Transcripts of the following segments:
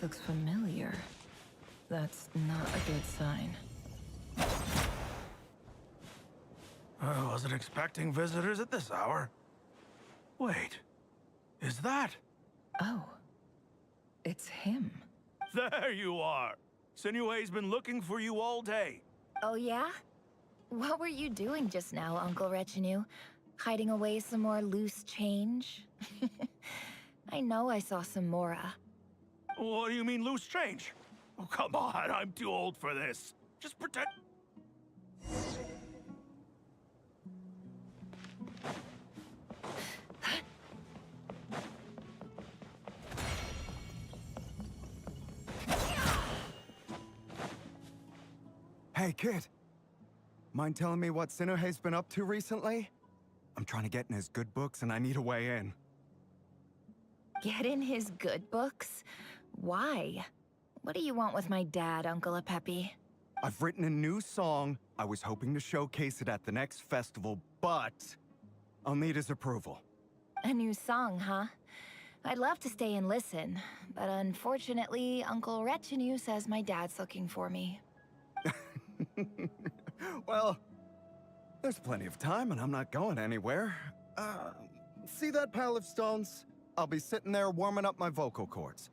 looks familiar. That's not a good sign. I wasn't expecting visitors at this hour. Wait, is that? Oh, it's him. There you are! Sinue's been looking for you all day. Oh yeah? What were you doing just now, Uncle Retinue? Hiding away some more loose change? I know I saw some Mora. What do you mean loose change? Oh, come on, I'm too old for this. Just pretend... Hey, kid. Mind telling me what Sinuhe's been up to recently? I'm trying to get in his good books and I need a way in. Get in his good books? Why? What do you want with my dad, Uncle Apepi? I've written a new song. I was hoping to showcase it at the next festival, but I'll need his approval. A new song, huh? I'd love to stay and listen, but unfortunately, Uncle Retinue says my dad's looking for me. Well, there's plenty of time and I'm not going anywhere. See that pile of stones? I'll be sitting there warming up my vocal cords.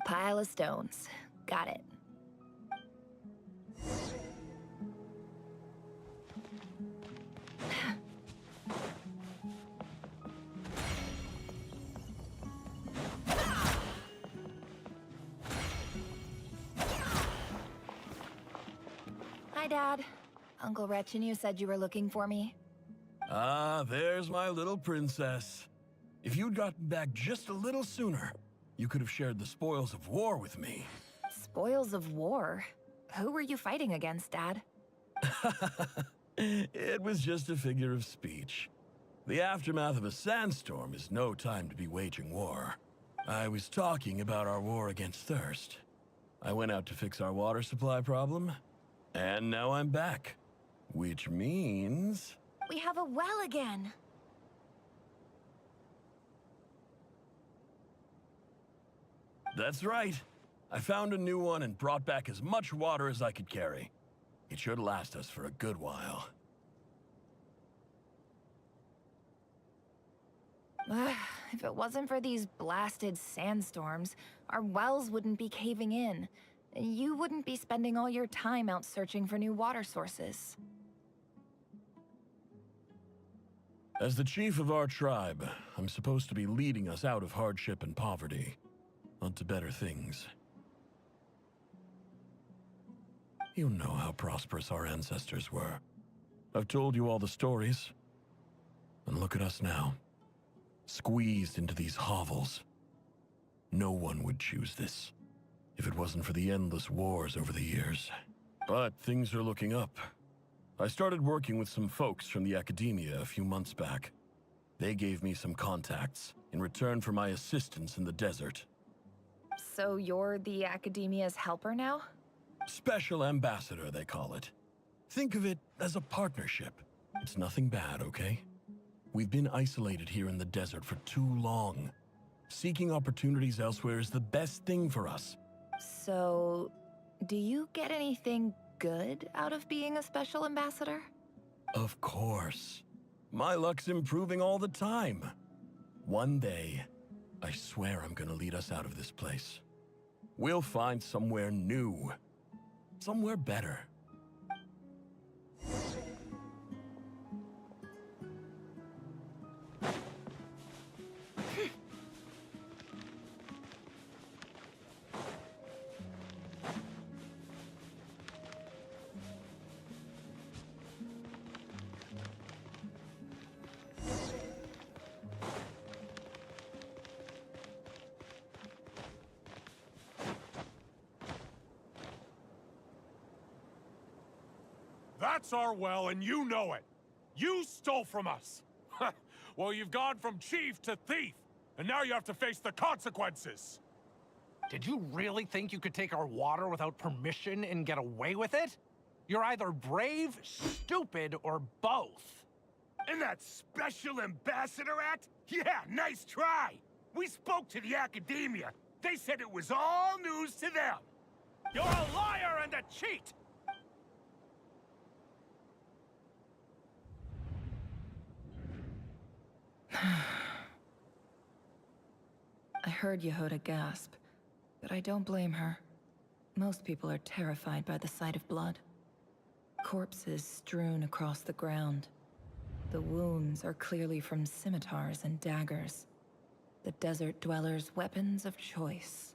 Pile of stones. Got it. Hi, Dad. Uncle Retinue said you were looking for me. Ah, there's my little princess. If you'd gotten back just a little sooner, you could have shared the spoils of war with me. Spoils of war? Who were you fighting against, Dad? It was just a figure of speech. The aftermath of a sandstorm is no time to be waging war. I was talking about our war against thirst. I went out to fix our water supply problem, and now I'm back. Which means... We have a well again! That's right. I found a new one and brought back as much water as I could carry. It should last us for a good while. If it wasn't for these blasted sandstorms, our wells wouldn't be caving in. You wouldn't be spending all your time out searching for new water sources. As the chief of our tribe, I'm supposed to be leading us out of hardship and poverty, onto better things. You know how prosperous our ancestors were. I've told you all the stories. And look at us now. Squeezed into these hovels. No one would choose this, if it wasn't for the endless wars over the years. But things are looking up. I started working with some folks from the academia a few months back. They gave me some contacts in return for my assistance in the desert. So you're the academia's helper now? Special ambassador, they call it. Think of it as a partnership. It's nothing bad, okay? We've been isolated here in the desert for too long. Seeking opportunities elsewhere is the best thing for us. So, do you get anything good out of being a special ambassador? Of course. My luck's improving all the time. One day, I swear I'm gonna lead us out of this place. We'll find somewhere new. Somewhere better. That's our well, and you know it. You stole from us. Well, you've gone from chief to thief, and now you have to face the consequences. Did you really think you could take our water without permission and get away with it? You're either brave, stupid, or both. And that special ambassador act? Yeah, nice try! We spoke to the academia. They said it was all news to them! You're a liar and a cheat! I heard Yehuda gasp, but I don't blame her. Most people are terrified by the sight of blood. Corpses strewn across the ground. The wounds are clearly from scimitars and daggers. The desert dwellers' weapons of choice.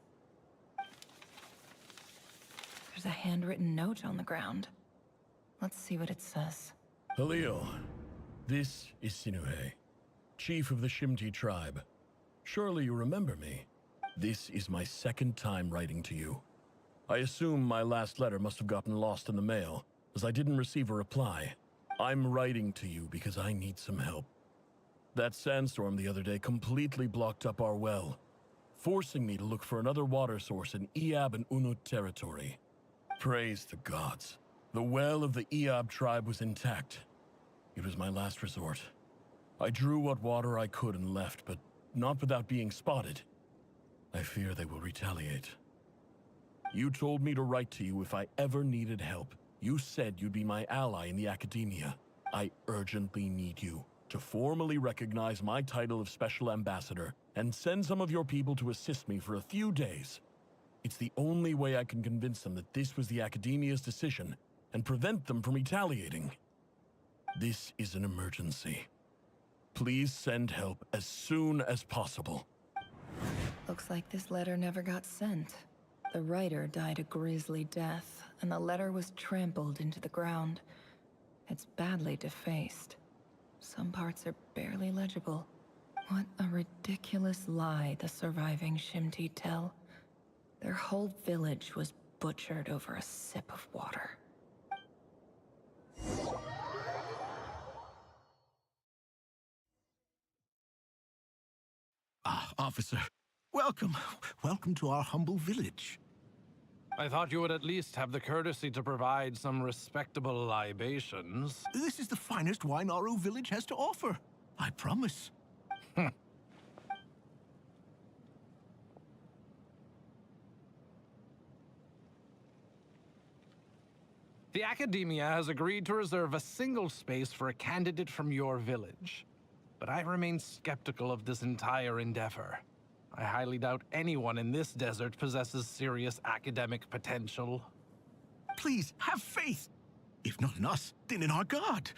There's a handwritten note on the ground. Let's see what it says. Halil, this is Sinuhe, chief of the Shimti tribe. Surely you remember me. This is my second time writing to you. I assume my last letter must have gotten lost in the mail, as I didn't receive a reply. I'm writing to you because I need some help. That sandstorm the other day completely blocked up our well, forcing me to look for another water source in Iab and Unut territory. Praise the gods. The well of the Iab tribe was intact. It was my last resort. I drew what water I could and left, but not without being spotted. I fear they will retaliate. You told me to write to you if I ever needed help. You said you'd be my ally in the academia. I urgently need you to formally recognize my title of Special Ambassador and send some of your people to assist me for a few days. It's the only way I can convince them that this was the academia's decision and prevent them from retaliating. This is an emergency. Please send help as soon as possible. Looks like this letter never got sent. The writer died a grisly death, and the letter was trampled into the ground. It's badly defaced. Some parts are barely legible. What a ridiculous lie the surviving Shimti tell. Their whole village was butchered over a sip of water. Ah, officer. Welcome. Welcome to our humble village. I thought you would at least have the courtesy to provide some respectable libations. This is the finest wine Aru village has to offer. I promise. The Academia has agreed to reserve a single space for a candidate from your village. But I remain skeptical of this entire endeavor. I highly doubt anyone in this desert possesses serious academic potential. Please, have faith. If not in us, then in our god.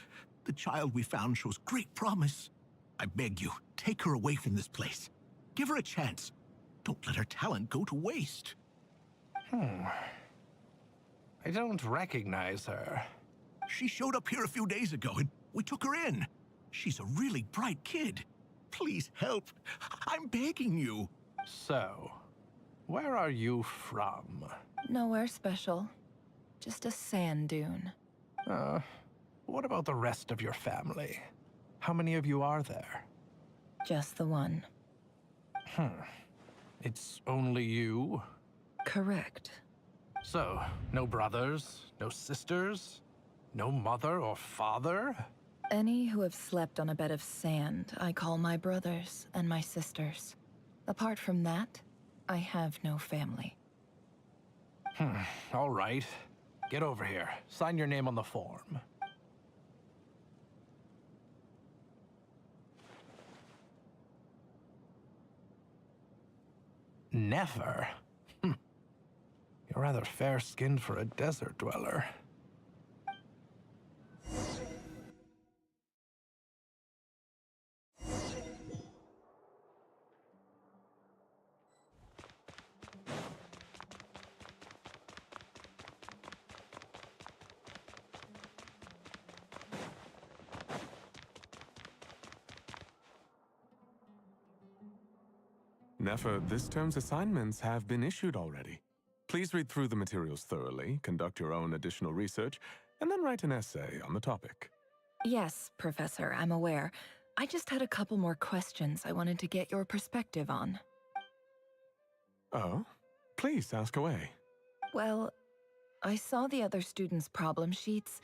The child we found shows great promise. I beg you, take her away from this place. Give her a chance. Don't let her talent go to waste. I don't recognize her. She showed up here a few days ago and we took her in. She's a really bright kid. Please help. I'm begging you. So, where are you from? Nowhere special. Just a sand dune. What about the rest of your family? How many of you are there? Just the one. It's only you? Correct. So, no brothers, no sisters, no mother or father? Any who have slept on a bed of sand, I call my brothers and my sisters. Apart from that, I have no family. All right. Get over here. Sign your name on the form. Never? You're rather fair-skinned for a desert dweller. Nefer, this term's assignments have been issued already. Please read through the materials thoroughly, conduct your own additional research, and then write an essay on the topic. Yes, Professor, I'm aware. I just had a couple more questions I wanted to get your perspective on. Oh? Please ask away. Well, I saw the other students' problem sheets,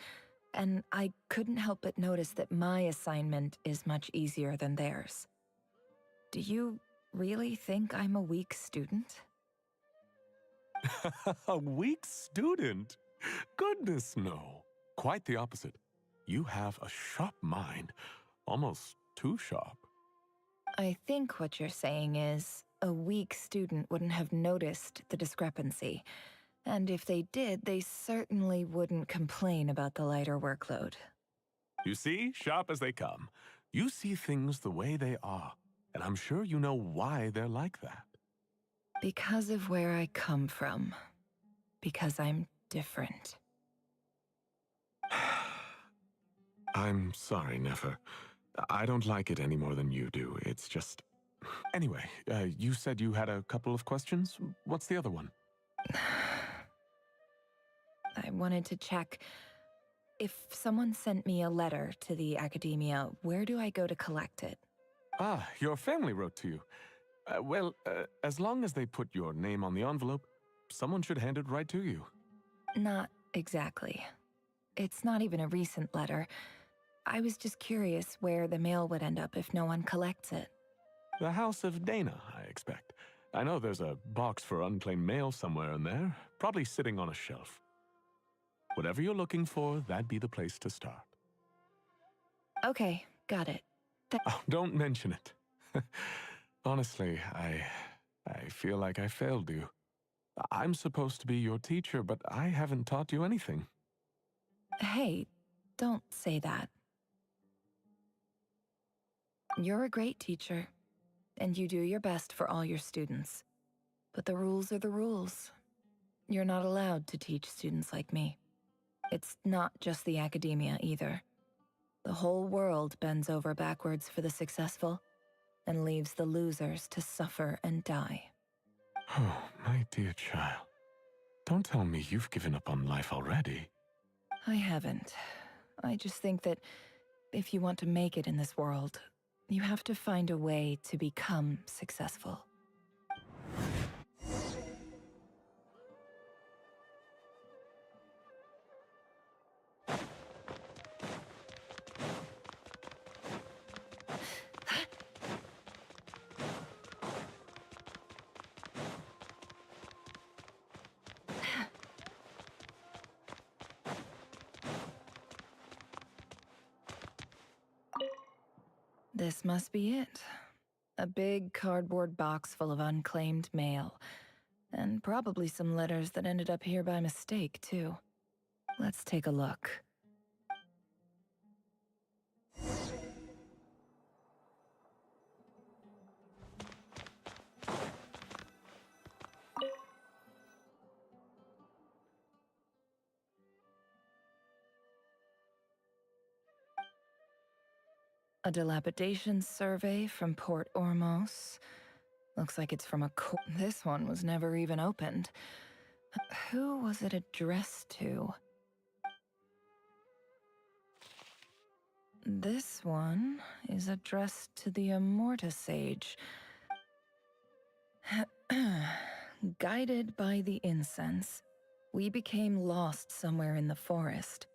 and I couldn't help but notice that my assignment is much easier than theirs. Do you really think I'm a weak student? A weak student? Goodness, no. Quite the opposite. You have a sharp mind. Almost too sharp. I think what you're saying is a weak student wouldn't have noticed the discrepancy. And if they did, they certainly wouldn't complain about the lighter workload. You see, sharp as they come. You see things the way they are. And I'm sure you know why they're like that. Because of where I come from. Because I'm different. I'm sorry, Nefer. I don't like it any more than you do. It's just... Anyway, you said you had a couple of questions. What's the other one? I wanted to check. If someone sent me a letter to the academia, where do I go to collect it? Ah, your family wrote to you. As long as they put your name on the envelope, someone should hand it right to you. Not exactly. It's not even a recent letter. I was just curious where the mail would end up if no one collects it. The House of Dana, I expect. I know there's a box for unclaimed mail somewhere in there, probably sitting on a shelf. Whatever you're looking for, that'd be the place to start. Okay, got it. Oh, don't mention it. Honestly, I feel like I failed you. I'm supposed to be your teacher, but I haven't taught you anything. Hey, don't say that. You're a great teacher, and you do your best for all your students. But the rules are the rules. You're not allowed to teach students like me. It's not just the academia either. The whole world bends over backwards for the successful, and leaves the losers to suffer and die. Oh, my dear child. Don't tell me you've given up on life already. I haven't. I just think that if you want to make it in this world, you have to find a way to become successful. This must be it. A big cardboard box full of unclaimed mail. And probably some letters that ended up here by mistake, too. Let's take a look. A dilapidation survey from Port Ormos. Looks like it's from a this one was never even opened. Who was it addressed to? This one is addressed to the Immorta Sage. Guided by the incense, we became lost somewhere in the forest.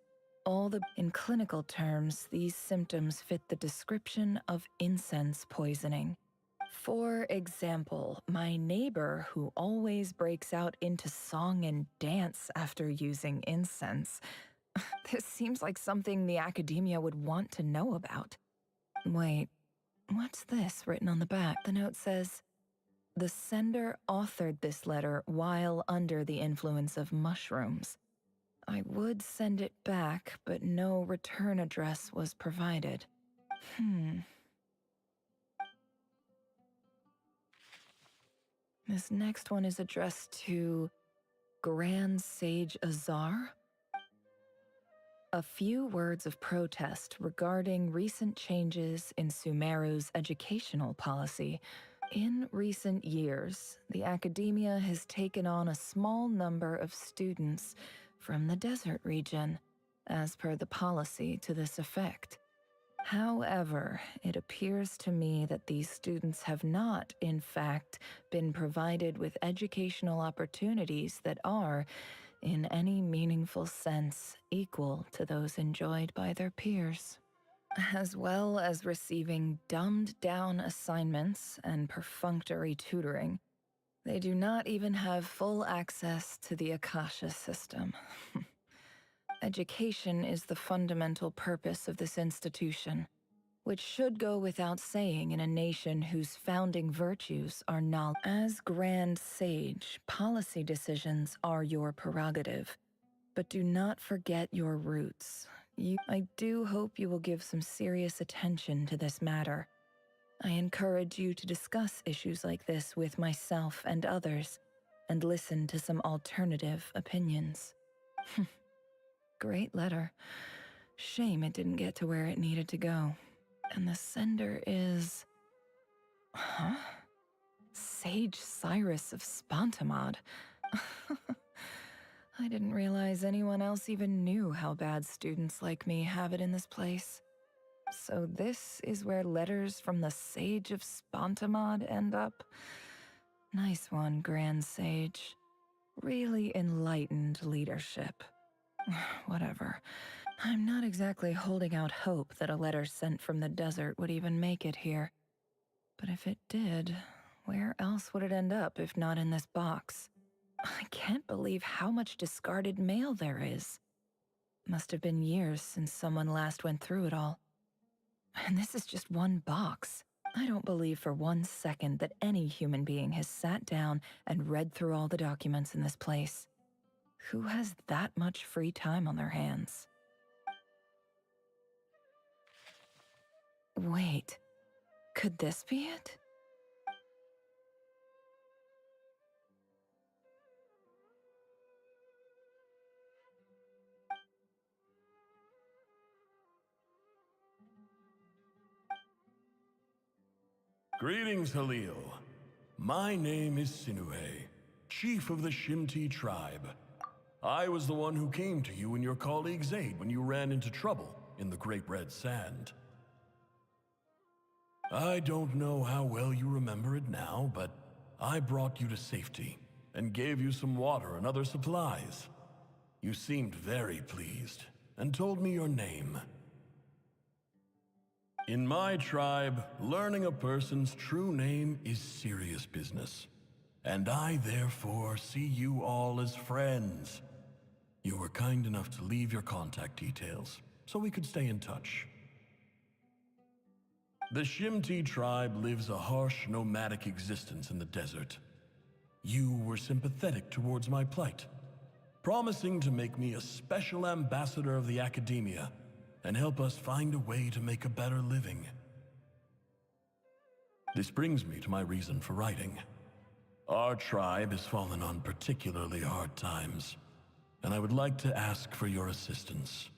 In clinical terms, these symptoms fit the description of incense poisoning. For example, my neighbor who always breaks out into song and dance after using incense. This seems like something the academia would want to know about. Wait, what's this written on the back? The note says, "The sender authored this letter while under the influence of mushrooms. I would send it back, but no return address was provided." This next one is addressed to Grand Sage Azar. A few words of protest regarding recent changes in Sumeru's educational policy. In recent years, the academia has taken on a small number of students from the desert region, as per the policy to this effect. However, it appears to me that these students have not, in fact, been provided with educational opportunities that are, in any meaningful sense, equal to those enjoyed by their peers. As well as receiving dumbed-down assignments and perfunctory tutoring, They do not even have full access to the Akasha system. Education is the fundamental purpose of this institution, which should go without saying in a nation whose founding virtues are knowledge. As Grand Sage, policy decisions are your prerogative, but do not forget your roots. I do hope you will give some serious attention to this matter. I encourage you to discuss issues like this with myself and others, and listen to some alternative opinions. Great letter. Shame it didn't get to where it needed to go. And the sender is... Huh? Sage Cyrus of Spontamod. I didn't realize anyone else even knew how bad students like me have it in this place. So this is where letters from the Sage of Spontamod end up? Nice one, Grand Sage. Really enlightened leadership. Whatever. I'm not exactly holding out hope that a letter sent from the desert would even make it here. But if it did, where else would it end up if not in this box? I can't believe how much discarded mail there is. Must have been years since someone last went through it all. And this is just one box. I don't believe for 1 second that any human being has sat down and read through all the documents in this place. Who has that much free time on their hands? Wait, could this be it? Greetings, Halil. My name is Sinue, chief of the Shimti tribe. I was the one who came to you and your colleague's aid when you ran into trouble in the Great Red Sand. I don't know how well you remember it now, but I brought you to safety and gave you some water and other supplies. You seemed very pleased and told me your name. In my tribe, learning a person's true name is serious business, and I therefore see you all as friends. You were kind enough to leave your contact details, so we could stay in touch. The Shimti tribe lives a harsh, nomadic existence in the desert. You were sympathetic towards my plight, promising to make me a special ambassador of the academia and help us find a way to make a better living. This brings me to my reason for writing. Our tribe has fallen on particularly hard times, and I would like to ask for your assistance.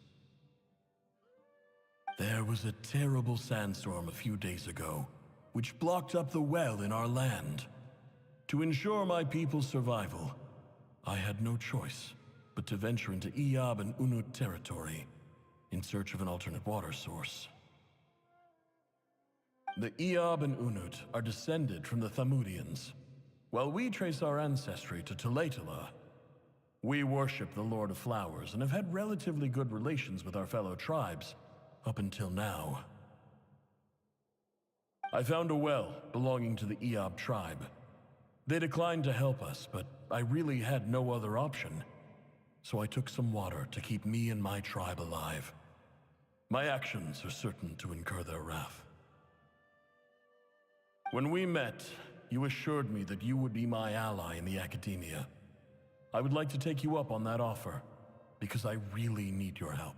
There was a terrible sandstorm a few days ago, which blocked up the well in our land. To ensure my people's survival, I had no choice but to venture into Iyab and Unut territory in search of an alternate water source. The Iyab and Unut are descended from the Thamudians. While we trace our ancestry to Tulatala, we worship the Lord of Flowers and have had relatively good relations with our fellow tribes up until now. I found a well belonging to the Iyab tribe. They declined to help us, but I really had no other option. So I took some water to keep me and my tribe alive. My actions are certain to incur their wrath. When we met, you assured me that you would be my ally in the academia. I would like to take you up on that offer, because I really need your help.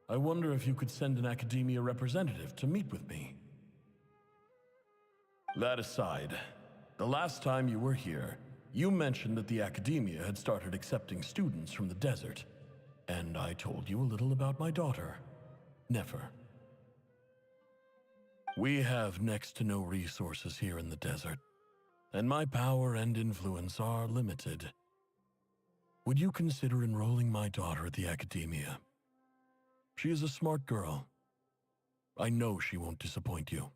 I wonder if you could send an academia representative to meet with me. That aside, the last time you were here, you mentioned that the academia had started accepting students from the desert, and I told you a little about my daughter, Nefer. We have next to no resources here in the desert, and my power and influence are limited. Would you consider enrolling my daughter at the academia? She is a smart girl. I know she won't disappoint you.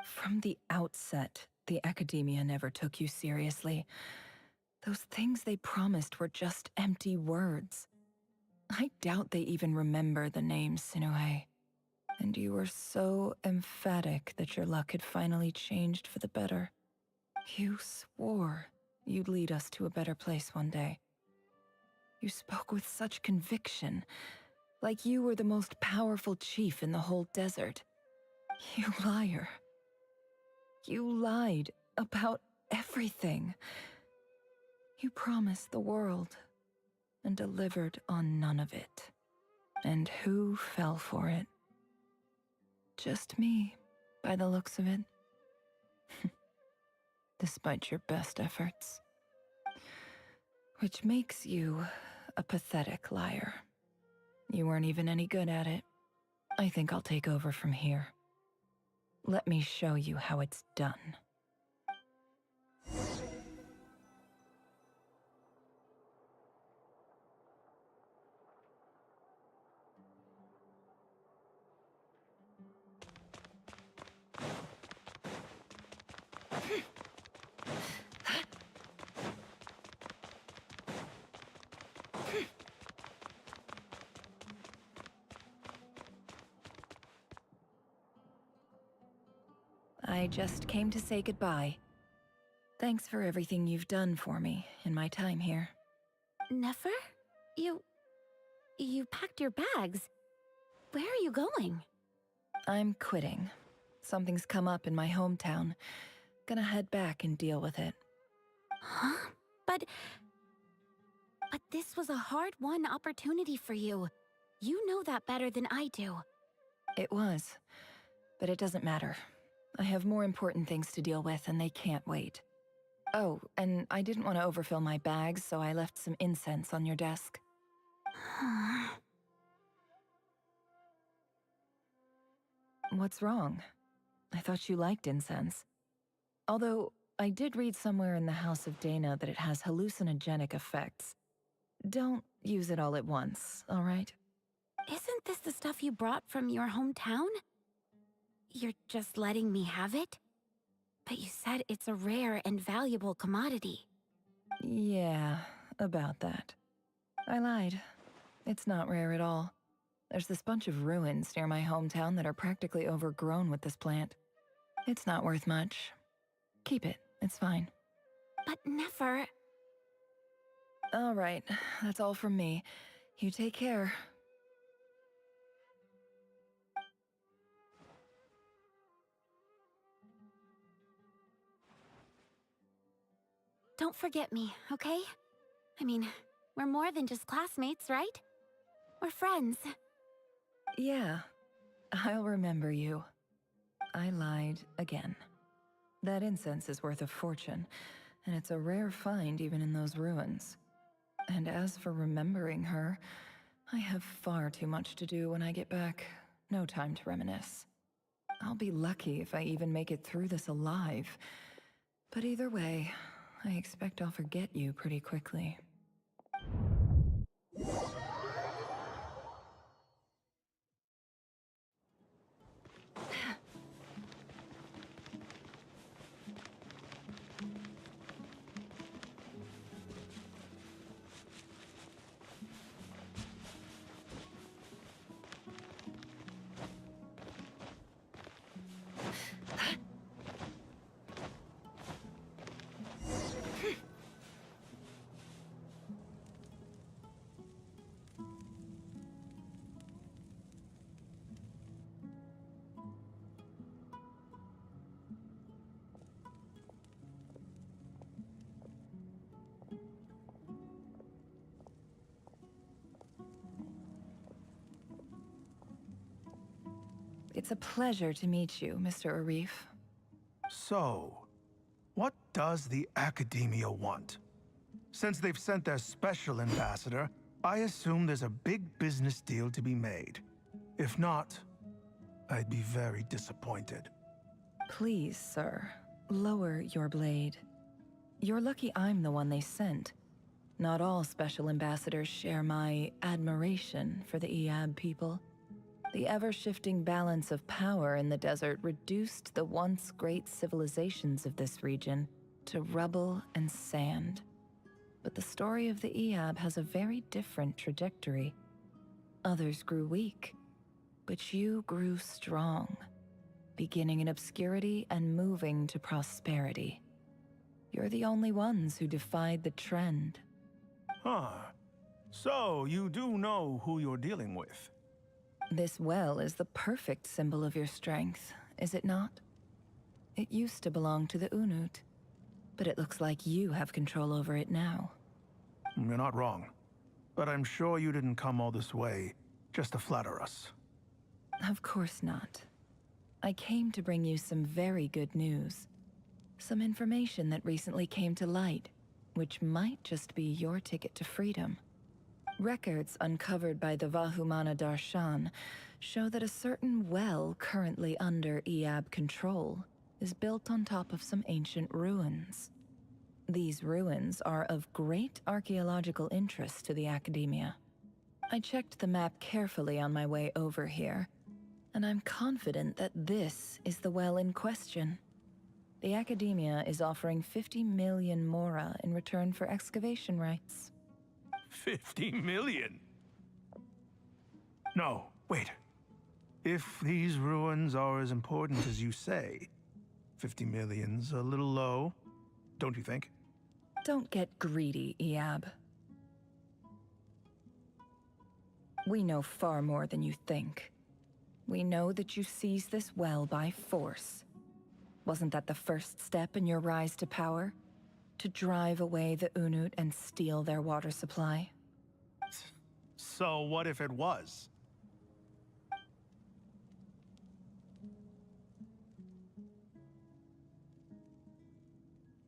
From the outset, the academia never took you seriously. Those things they promised were just empty words. I doubt they even remember the name Sinue. And you were so emphatic that your luck had finally changed for the better. You swore you'd lead us to a better place one day. You spoke with such conviction, like you were the most powerful chief in the whole desert. You liar. You lied about everything. You promised the world and delivered on none of it. And who fell for it? Just me, by the looks of it. Despite your best efforts. Which makes you a pathetic liar. You weren't even any good at it. I think I'll take over from here. Let me show you how it's done. I just came to say goodbye. Thanks for everything you've done for me in my time here. Nefer? You packed your bags. Where are you going? I'm quitting. Something's come up in my hometown. Gonna head back and deal with it. Huh? But this was a hard-won opportunity for you. You know that better than I do. It was. But it doesn't matter. I have more important things to deal with, and they can't wait. Oh, and I didn't want to overfill my bags, so I left some incense on your desk. What's wrong? I thought you liked incense. Although, I did read somewhere in the House of Dana that it has hallucinogenic effects. Don't use it all at once, all right? Isn't this the stuff you brought from your hometown? You're just letting me have it? But you said it's a rare and valuable commodity. Yeah, about that. I lied. It's not rare at all. There's this bunch of ruins near my hometown that are practically overgrown with this plant. It's not worth much. Keep it, it's fine. But Nefer... All right, that's all from me. You take care. Don't forget me, okay? I mean, we're more than just classmates, right? We're friends. Yeah, I'll remember you. I lied again. That incense is worth a fortune, and it's a rare find even in those ruins. And as for remembering her, I have far too much to do when I get back. No time to reminisce. I'll be lucky if I even make it through this alive. But either way, I expect I'll forget you pretty quickly. It's a pleasure to meet you, Mr. Arif. So, what does the Academia want? Since they've sent their special ambassador, I assume there's a big business deal to be made. If not, I'd be very disappointed. Please, sir, lower your blade. You're lucky I'm the one they sent. Not all special ambassadors share my admiration for the Eab people. The ever-shifting balance of power in the desert reduced the once great civilizations of this region to rubble and sand. But the story of the Eab has a very different trajectory. Others grew weak, But you grew strong, beginning in obscurity and moving to prosperity. You're the only ones who defied the trend. Huh. So, you do know who you're dealing with? This well is the perfect symbol of your strength, is it not? It used to belong to the Unut, but it looks like you have control over it now. You're not wrong. But I'm sure you didn't come all this way just to flatter us. Of course not. I came to bring you some very good news. Some information that recently came to light, which might just be your ticket to freedom. Records uncovered by the Vahumana Darshan show that a certain well currently under Iab control is built on top of some ancient ruins. These ruins are of great archaeological interest to the Academia. I checked the map carefully on my way over here, and I'm confident that this is the well in question. The Academia is offering 50 million mora in return for excavation rights. 50 million? No, wait. If these ruins are as important as you say, 50 million's a little low, don't you think? Don't get greedy, Iab. We know far more than you think. We know that you seized this well by force. Wasn't that the first step in your rise to power? To drive away the Unut and steal their water supply? So what if it was?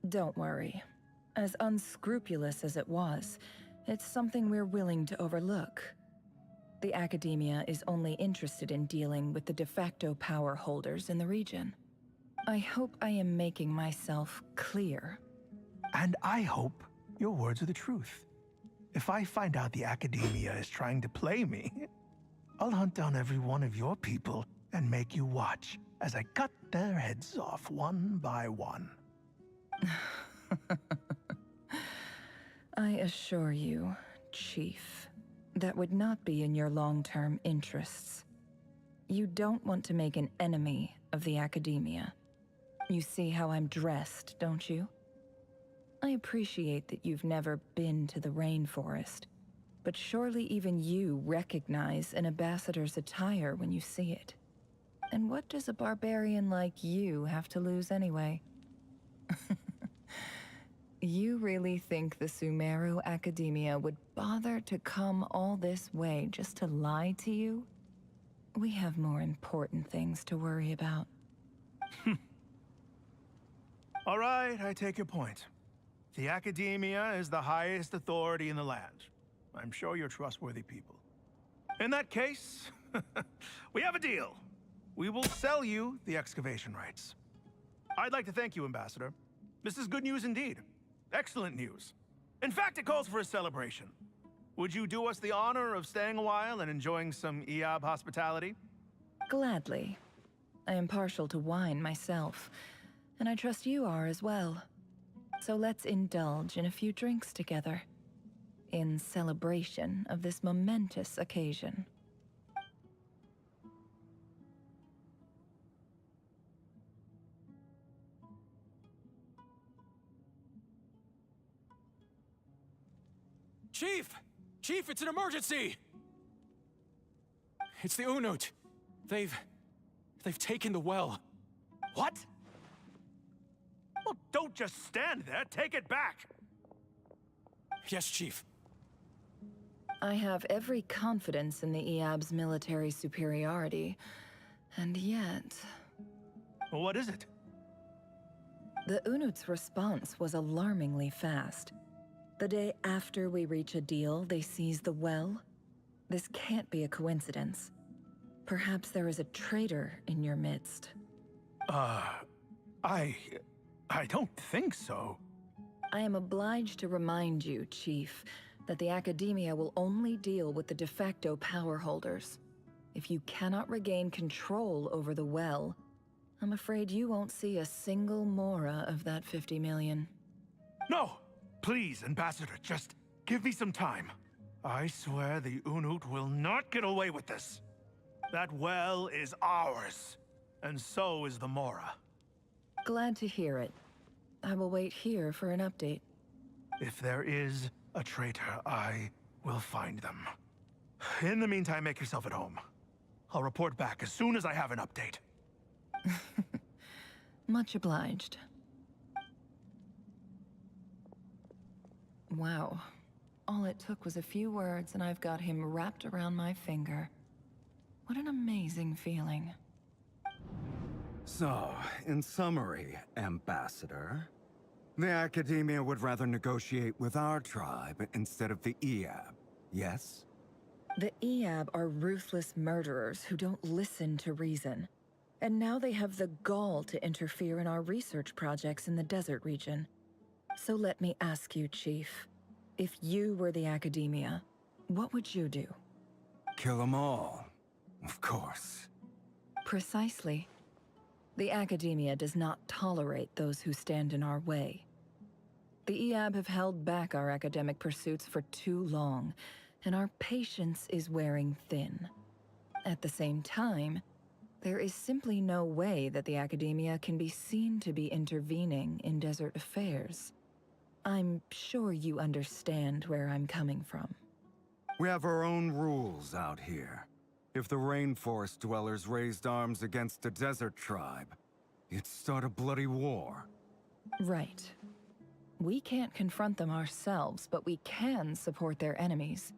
Don't worry. As unscrupulous as it was, it's something we're willing to overlook. The Academia is only interested in dealing with the de facto power holders in the region. I hope I am making myself clear. And I hope your words are the truth. If I find out the Academia is trying to play me, I'll hunt down every one of your people and make you watch as I cut their heads off one by one. I assure you, Chief, that would not be in your long-term interests. You don't want to make an enemy of the Academia. You see how I'm dressed, don't you? I appreciate that you've never been to the rainforest, but surely even you recognize an ambassador's attire when you see it. And what does a barbarian like you have to lose anyway? You really think the Sumeru Academia would bother to come all this way just to lie to you? We have more important things to worry about. All right, I take your point. The Academia is the highest authority in the land. I'm sure you're trustworthy people. In that case, we have a deal. We will sell you the excavation rights. I'd like to thank you, Ambassador. This is good news indeed. Excellent news. In fact, it calls for a celebration. Would you do us the honor of staying a while and enjoying some Iab hospitality? Gladly. I am partial to wine myself, and I trust you are as well. So let's indulge in a few drinks together, in celebration of this momentous occasion. Chief! Chief, it's an emergency! It's the Unut. They've taken the well. What? Well, don't just stand there. Take it back. Yes, Chief. I have every confidence in the Iab's military superiority, and yet... Well, what is it? The Unut's response was alarmingly fast. The day after we reach a deal, they seize the well. This can't be a coincidence. Perhaps there is a traitor in your midst. I don't think so. I am obliged to remind you, Chief, that the Academia will only deal with the de facto power holders. If you cannot regain control over the well, I'm afraid you won't see a single mora of that 50 million. No! Please, Ambassador, just give me some time. I swear the Unut will not get away with this. That well is ours, and so is the Mora. Glad to hear it. I will wait here for an update. If there is a traitor, I will find them. In the meantime, make yourself at home. I'll report back as soon as I have an update. Much obliged. Wow. All it took was a few words and I've got him wrapped around my finger. What an amazing feeling. So, in summary, Ambassador, the Academia would rather negotiate with our tribe instead of the Eab, yes? The Eab are ruthless murderers who don't listen to reason. And now they have the gall to interfere in our research projects in the desert region. So let me ask you, Chief. If you were the Academia, what would you do? Kill them all, of course. Precisely. The Academia does not tolerate those who stand in our way. The Eab have held back our academic pursuits for too long, and our patience is wearing thin. At the same time, there is simply no way that the Academia can be seen to be intervening in desert affairs. I'm sure you understand where I'm coming from. We have our own rules out here. If the rainforest dwellers raised arms against a desert tribe, it'd start a bloody war. Right. We can't confront them ourselves, but we can support their enemies.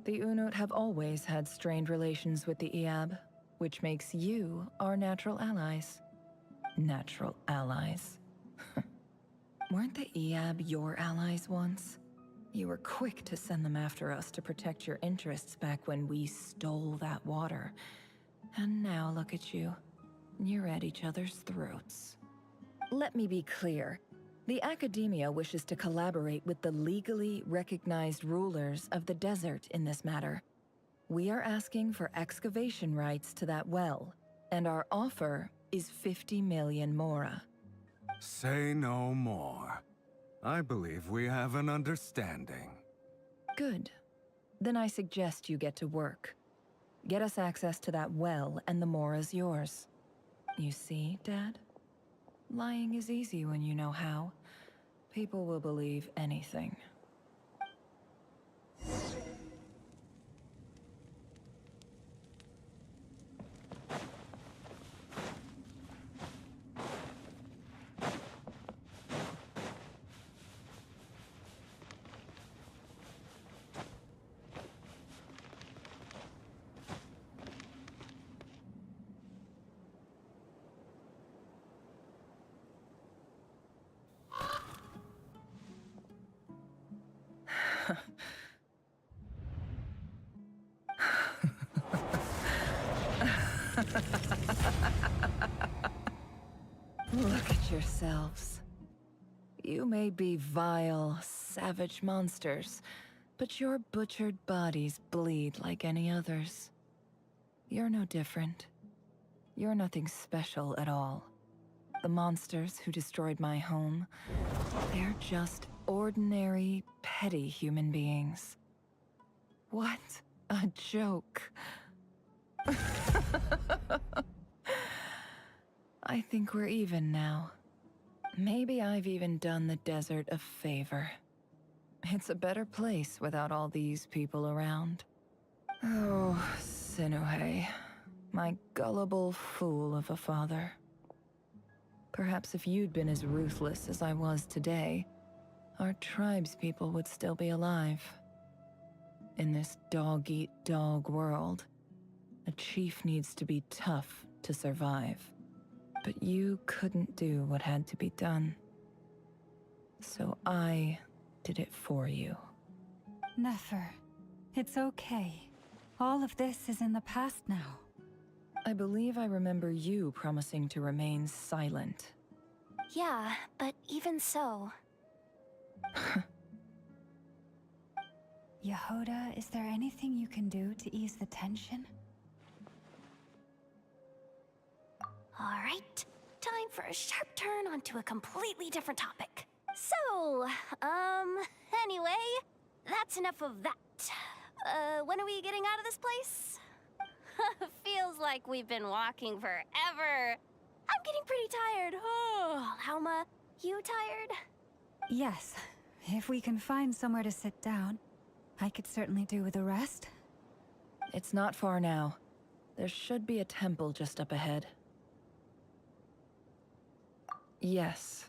The Unut have always had strained relations with the Eab, which makes you our natural allies. Natural allies. Weren't the Eab your allies once? You were quick to send them after us to protect your interests back when we stole that water. And now look at you. You're at each other's throats. Let me be clear. The Academia wishes to collaborate with the legally recognized rulers of the desert in this matter. We are asking for excavation rights to that well, and our offer is 50 million mora. Say no more. I believe we have an understanding. Good. Then I suggest you get to work. Get us access to that well, and the mora's yours. You see, Dad? Lying is easy when you know how. People will believe anything. Look at yourselves. You may be vile, savage monsters, but your butchered bodies bleed like any others. You're no different. You're nothing special at all. The monsters who destroyed my home, they're just ordinary, petty human beings. What a joke. I think we're even now. Maybe I've even done the desert a favor. It's a better place without all these people around. Oh, Sinuhe, my gullible fool of a father. Perhaps if you'd been as ruthless as I was today, our tribespeople would still be alive. In this dog-eat-dog world, a chief needs to be tough to survive. But you couldn't do what had to be done. So I did it for you. Nefer, it's okay. All of this is in the past now. I believe I remember you promising to remain silent. Yeah, but even so... Yehoda, is there anything you can do to ease the tension? All right, time for a sharp turn onto a completely different topic. So, anyway, that's enough of that. When are we getting out of this place? Feels like we've been walking forever. I'm getting pretty tired. Oh, Alma, you tired? Yes. If we can find somewhere to sit down, I could certainly do with a rest. It's not far now. There should be a temple just up ahead. Yes.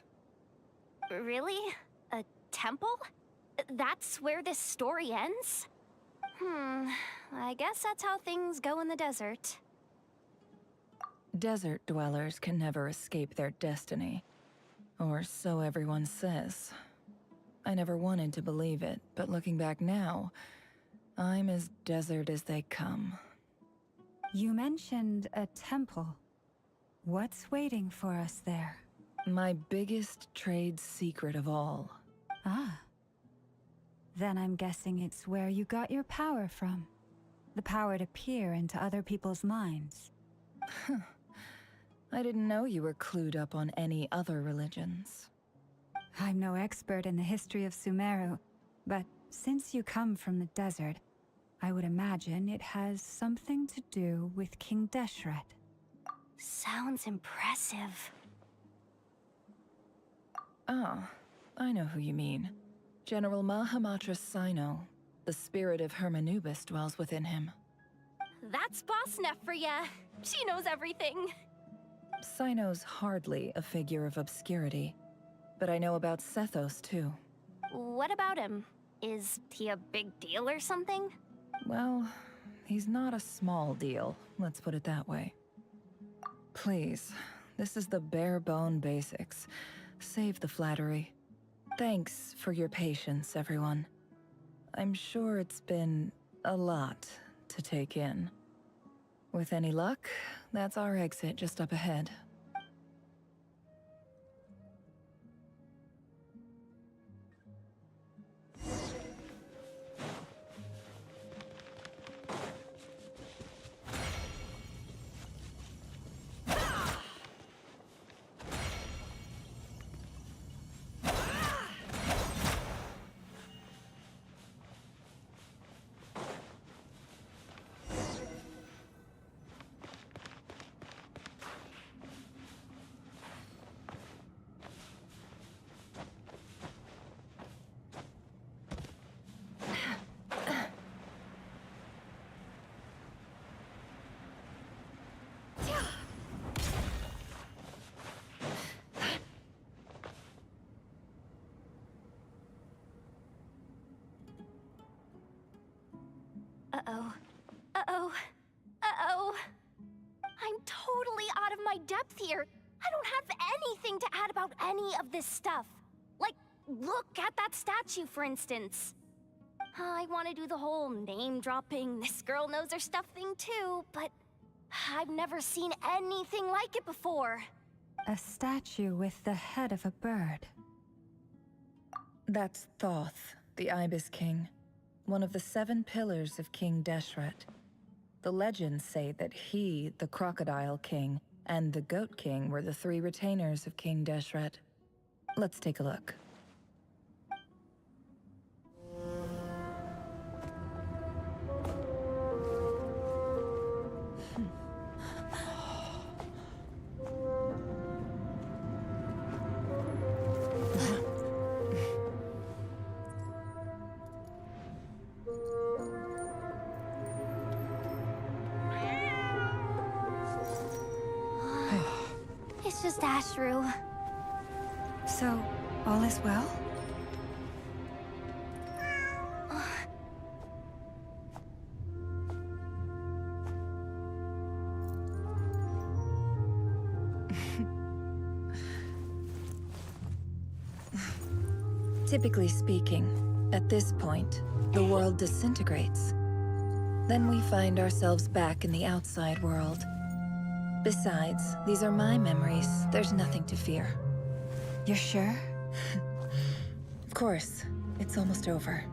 Really? A temple? That's where this story ends? I guess that's how things go in the desert. Desert dwellers can never escape their destiny. Or so everyone says. I never wanted to believe it, but looking back now, I'm as desert as they come. You mentioned a temple. What's waiting for us there? My biggest trade secret of all. Ah. Then I'm guessing it's where you got your power from. The power to peer into other people's minds. I didn't know you were clued up on any other religions. I'm no expert in the history of Sumeru, but since you come from the desert, I would imagine it has something to do with King Deshret. Sounds impressive. Ah, I know who you mean. General Mahamatra Sino. The spirit of Hermanubis dwells within him. That's Boss Neff for ya. She knows everything. Sino's hardly a figure of obscurity, but I know about Sethos too. What about him? Is he a big deal or something? Well, he's not a small deal, let's put it that way. Please, this is the bare-bone basics. Save the flattery. Thanks for your patience, everyone. I'm sure it's been a lot to take in. With any luck, that's our exit just up ahead. Uh-oh. Uh-oh. Uh-oh. I'm totally out of my depth here. I don't have anything to add about any of this stuff. Like, look at that statue, for instance. I want to do the whole name-dropping, this girl knows her stuff thing too, but I've never seen anything like it before. A statue with the head of a bird. That's Thoth, the Ibis King. One of the 7 pillars of King Deshret. The legends say that he, the Crocodile King, and the Goat King were the 3 retainers of King Deshret. Let's take a look. It's just Ashru. So, all is well? Typically speaking, at this point, the world disintegrates. Then we find ourselves back in the outside world. Besides, these are my memories. There's nothing to fear. You're sure? Of course. It's almost over.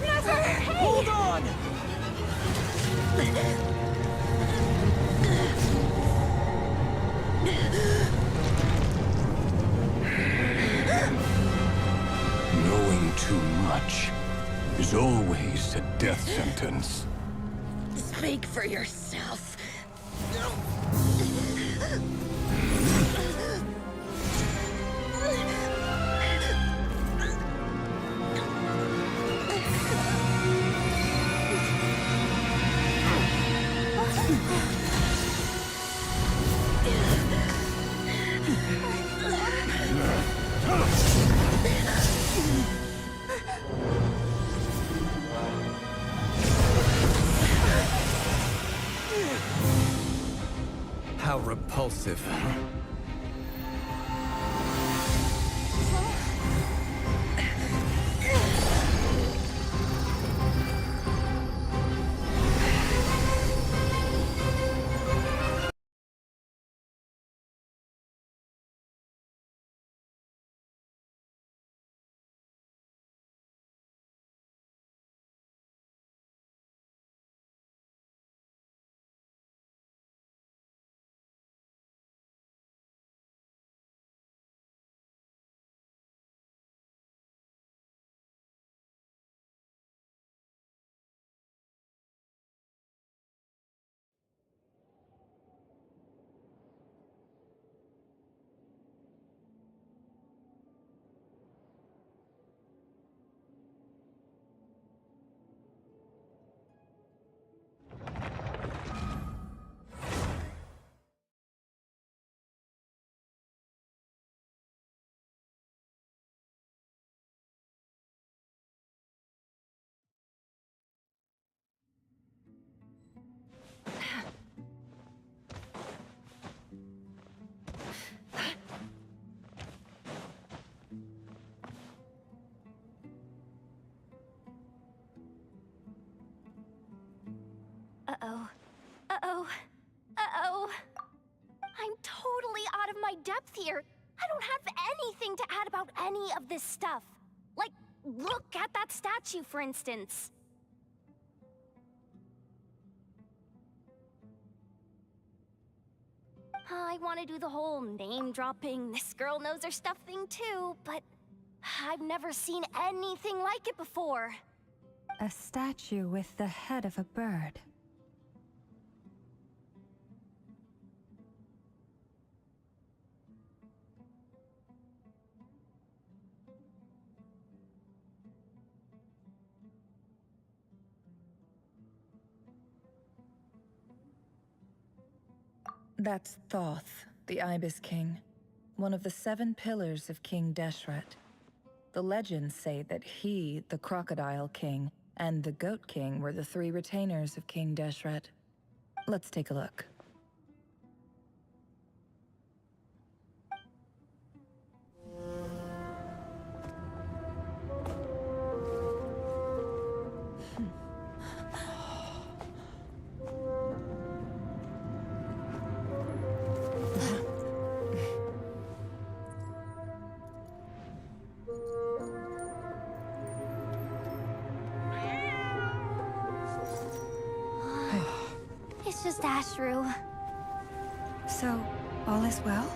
Never! Hey! Hold on! is always a death sentence. Speak for yourself. How repulsive. Uh-oh. Uh-oh. Uh-oh. I'm totally out of my depth here. I don't have anything to add about any of this stuff. Like, look at that statue, for instance. I want to do the whole name-dropping, this girl knows her stuff thing too, but I've never seen anything like it before. A statue with the head of a bird. That's Thoth, the Ibis King, one of the 7 pillars of King Deshret. The legends say that he, the Crocodile King, and the Goat King were the 3 retainers of King Deshret. Let's take a look. It's just Ashru. So, all is well?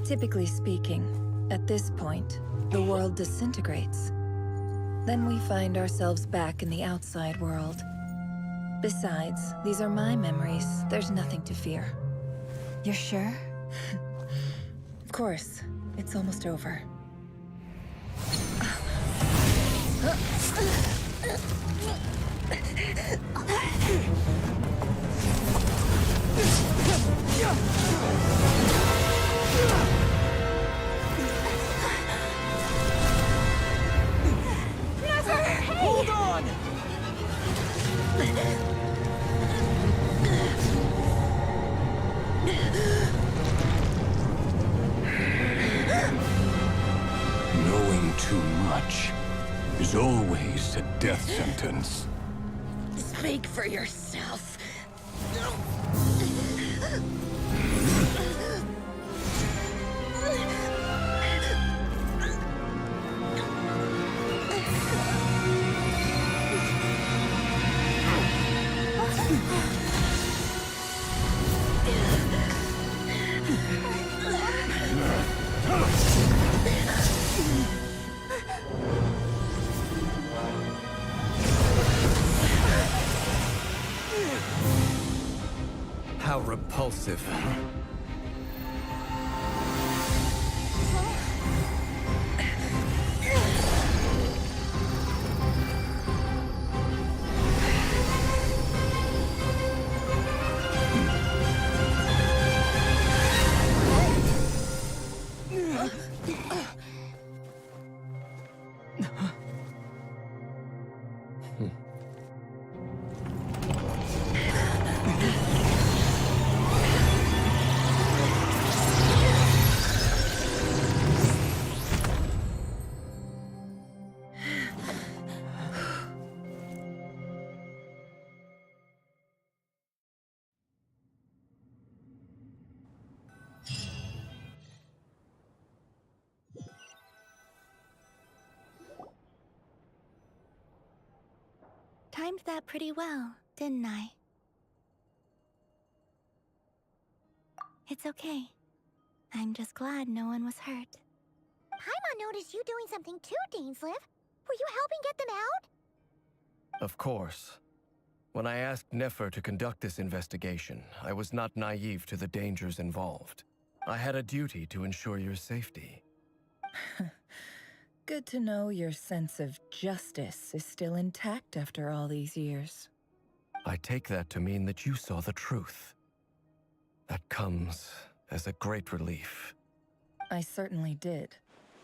Typically speaking, at this point, the world disintegrates. Then we find ourselves back in the outside world. Besides, these are my memories. There's nothing to fear. You're sure? Of course. It's almost over. Hold on! Knowing too much is always a death sentence. Speak for yourself. How repulsive. Timed that pretty well, didn't I? It's okay. I'm just glad no one was hurt. Paimon noticed you doing something too, Dainsleif. Were you helping get them out? Of course. When I asked Nefer to conduct this investigation, I was not naive to the dangers involved. I had a duty to ensure your safety. Good to know your sense of justice is still intact after all these years. I take that to mean that you saw the truth. That comes as a great relief. I certainly did.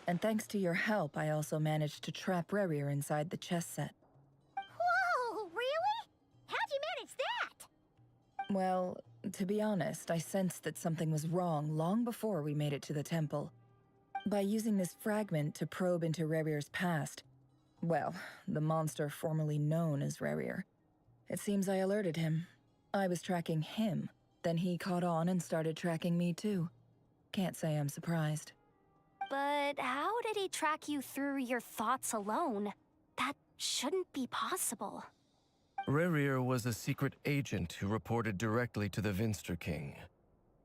And thanks to your help, I also managed to trap Rerir inside the chess set. Whoa, really? How'd you manage that? Well, to be honest, I sensed that something was wrong long before we made it to the temple. By using this fragment to probe into Rerir's past, well, the monster formerly known as Rerir, it seems I alerted him. I was tracking him, then he caught on and started tracking me too. Can't say I'm surprised. But how did he track you through your thoughts alone? That shouldn't be possible. Rerir was a secret agent who reported directly to the Vinster King.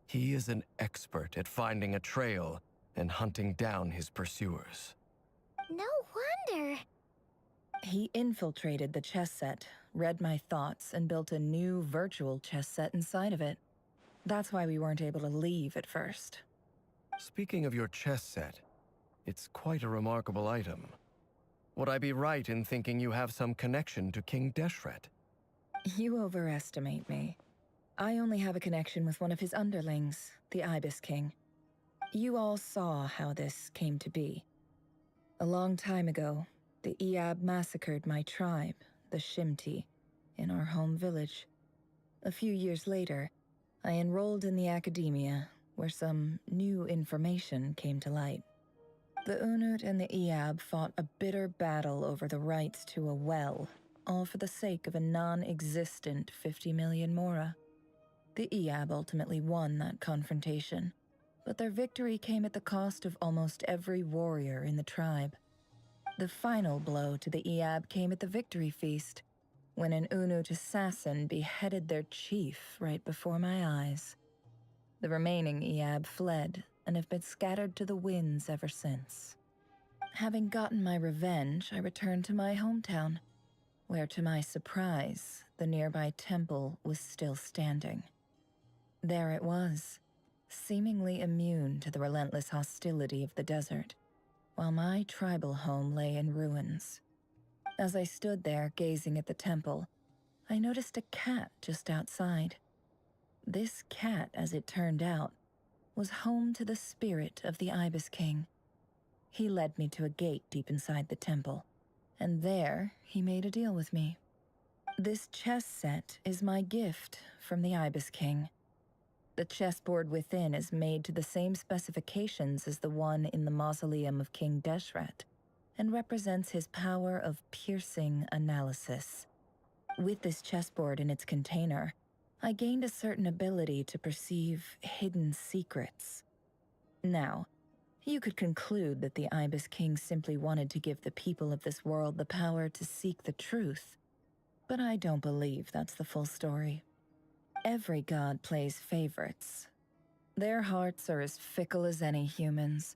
He is an expert at finding a trail and hunting down his pursuers. No wonder. He infiltrated the chess set, read my thoughts, and built a new virtual chess set inside of it. That's why we weren't able to leave at first. Speaking of your chess set, it's quite a remarkable item. Would I be right in thinking you have some connection to King Deshret? You overestimate me. I only have a connection with one of his underlings, the Ibis King. You all saw how this came to be. A long time ago, the Iab massacred my tribe, the Shimti, in our home village. A few years later, I enrolled in the academia, where some new information came to light. The Unut and the Iab fought a bitter battle over the rights to a well, all for the sake of a non-existent 50 million mora. The Iab ultimately won that confrontation, but their victory came at the cost of almost every warrior in the tribe. The final blow to the Iab came at the victory feast, when an Unut assassin beheaded their chief right before my eyes. The remaining Iab fled and have been scattered to the winds ever since. Having gotten my revenge, I returned to my hometown, where to my surprise, the nearby temple was still standing. There it was, seemingly immune to the relentless hostility of the desert, while my tribal home lay in ruins. As I stood there gazing at the temple, I noticed a cat just outside. This cat, as it turned out, was home to the spirit of the Ibis King. He led me to a gate deep inside the temple, and there he made a deal with me. This chess set is my gift from the Ibis King. The chessboard within is made to the same specifications as the one in the mausoleum of King Deshret, and represents his power of piercing analysis. With this chessboard in its container, I gained a certain ability to perceive hidden secrets. Now, you could conclude that the Ibis King simply wanted to give the people of this world the power to seek the truth, but I don't believe that's the full story. Every god plays favorites. Their hearts are as fickle as any human's,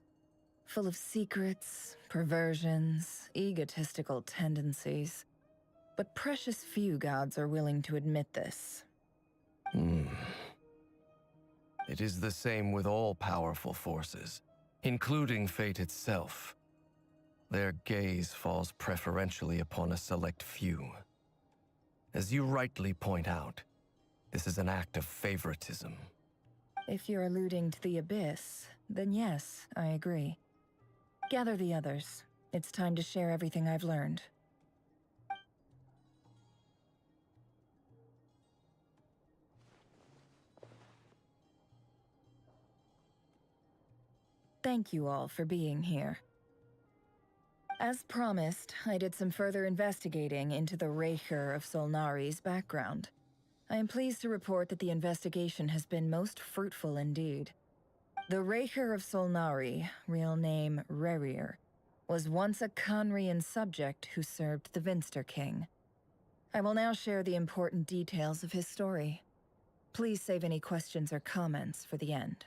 full of secrets, perversions, egotistical tendencies. But precious few gods are willing to admit this. It is the same with all powerful forces, including fate itself. Their gaze falls preferentially upon a select few. As you rightly point out, this is an act of favoritism. If you're alluding to the Abyss, then yes, I agree. Gather the others. It's time to share everything I've learned. Thank you all for being here. As promised, I did some further investigating into the Raker of Solnari's background. I am pleased to report that the investigation has been most fruitful indeed. The Raker of Solnari, real name Rerir, was once a Conrian subject who served the Vinster King. I will now share the important details of his story. Please save any questions or comments for the end.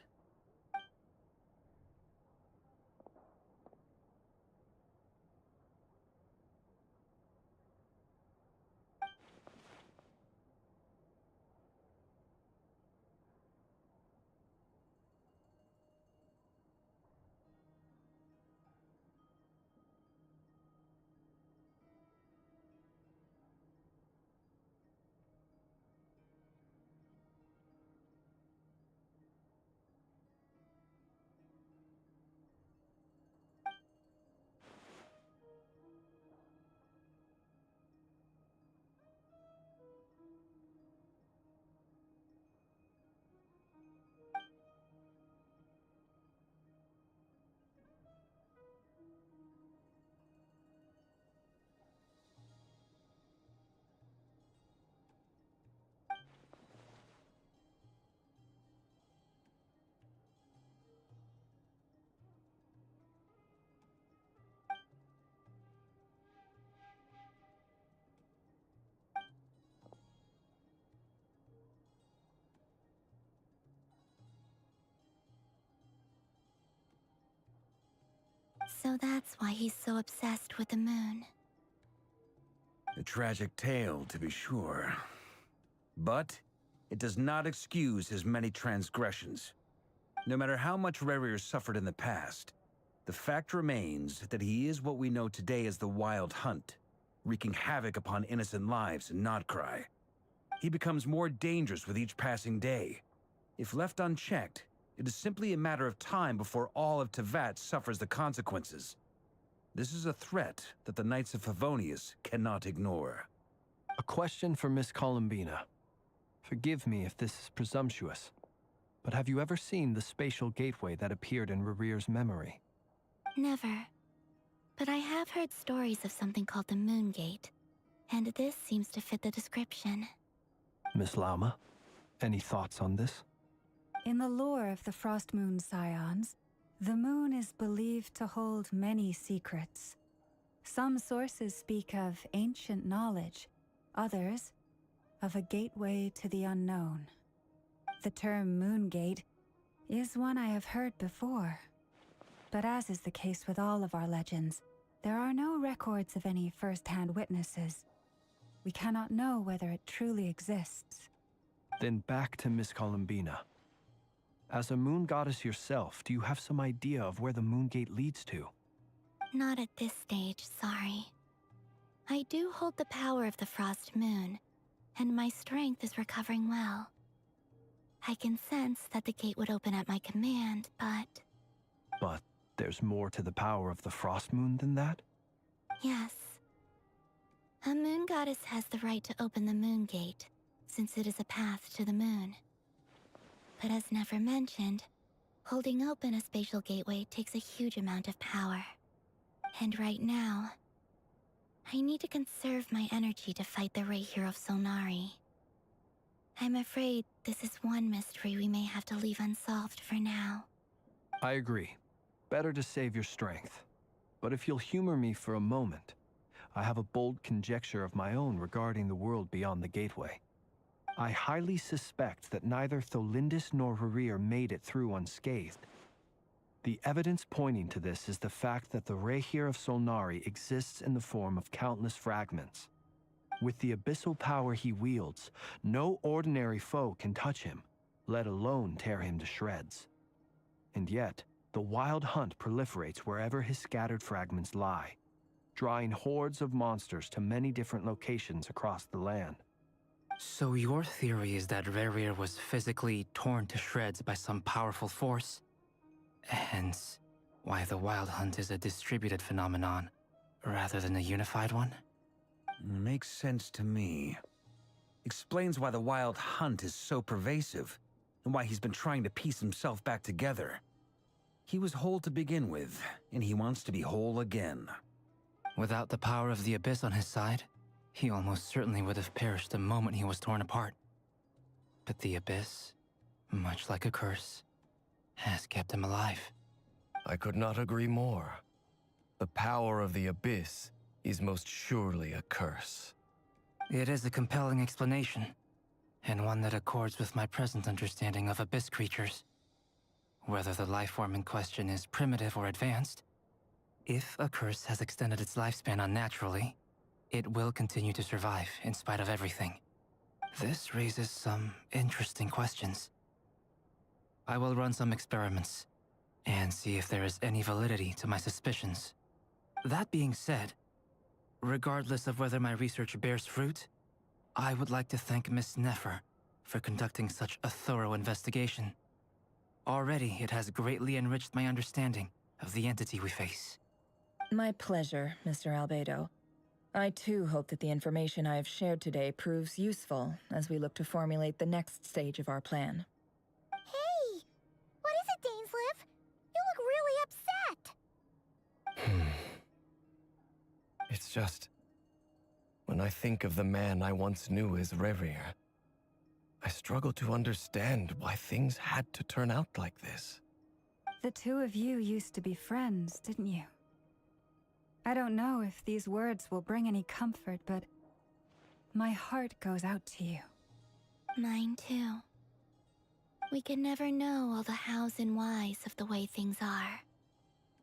So that's why he's so obsessed with the moon. A tragic tale, to be sure. But it does not excuse his many transgressions. No matter how much Rerir suffered in the past, the fact remains that he is what we know today as the Wild Hunt, wreaking havoc upon innocent lives in Krai. He becomes more dangerous with each passing day. If left unchecked, it is simply a matter of time before all of Tevat suffers the consequences. This is a threat that the Knights of Favonius cannot ignore. A question for Miss Columbina. Forgive me if this is presumptuous, but have you ever seen the spatial gateway that appeared in Rerir's memory? Never. But I have heard stories of something called the Moon Gate, and this seems to fit the description. Miss Lauma, any thoughts on this? In the lore of the Frost Moon Scions, the moon is believed to hold many secrets. Some sources speak of ancient knowledge, others of a gateway to the unknown. The term Moon Gate is one I have heard before. But as is the case with all of our legends, there are no records of any first-hand witnesses. We cannot know whether it truly exists. Then back to Miss Columbina. As a moon goddess yourself, do you have some idea of where the Moon Gate leads to? Not at this stage, sorry. I do hold the power of the Frost Moon, and my strength is recovering well. I can sense that the gate would open at my command, but... But there's more to the power of the Frost Moon than that? Yes. A moon goddess has the right to open the Moon Gate, since it is a path to the moon. But as never mentioned, holding open a spatial gateway takes a huge amount of power. And right now, I need to conserve my energy to fight the Raker of Solnari. I'm afraid this is one mystery we may have to leave unsolved for now. I agree. Better to save your strength. But if you'll humor me for a moment, I have a bold conjecture of my own regarding the world beyond the gateway. I highly suspect that neither Tholindis nor Rerir made it through unscathed. The evidence pointing to this is the fact that the Raker of Solnari exists in the form of countless fragments. With the abyssal power he wields, no ordinary foe can touch him, let alone tear him to shreds. And yet, the wild hunt proliferates wherever his scattered fragments lie, drawing hordes of monsters to many different locations across the land. So your theory is that Rerir was physically torn to shreds by some powerful force? Hence, why the Wild Hunt is a distributed phenomenon, rather than a unified one? Makes sense to me. Explains why the Wild Hunt is so pervasive, and why he's been trying to piece himself back together. He was whole to begin with, and he wants to be whole again. Without the power of the Abyss on his side, he almost certainly would have perished the moment he was torn apart. But the Abyss, much like a curse, has kept him alive. I could not agree more. The power of the Abyss is most surely a curse. It is a compelling explanation, and one that accords with my present understanding of Abyss creatures. Whether the life form in question is primitive or advanced, if a curse has extended its lifespan unnaturally, it will continue to survive in spite of everything. This raises some interesting questions. I will run some experiments and see if there is any validity to my suspicions. That being said, regardless of whether my research bears fruit, I would like to thank Miss Nefer for conducting such a thorough investigation. Already, it has greatly enriched my understanding of the entity we face. My pleasure, Mr. Albedo. I too hope that the information I have shared today proves useful as we look to formulate the next stage of our plan. Hey! What is it, Dainsleif? You look really upset! It's just... when I think of the man I once knew as Rerir, I struggle to understand why things had to turn out like this. The two of you used to be friends, didn't you? I don't know if these words will bring any comfort, but my heart goes out to you. Mine too. We can never know all the hows and whys of the way things are.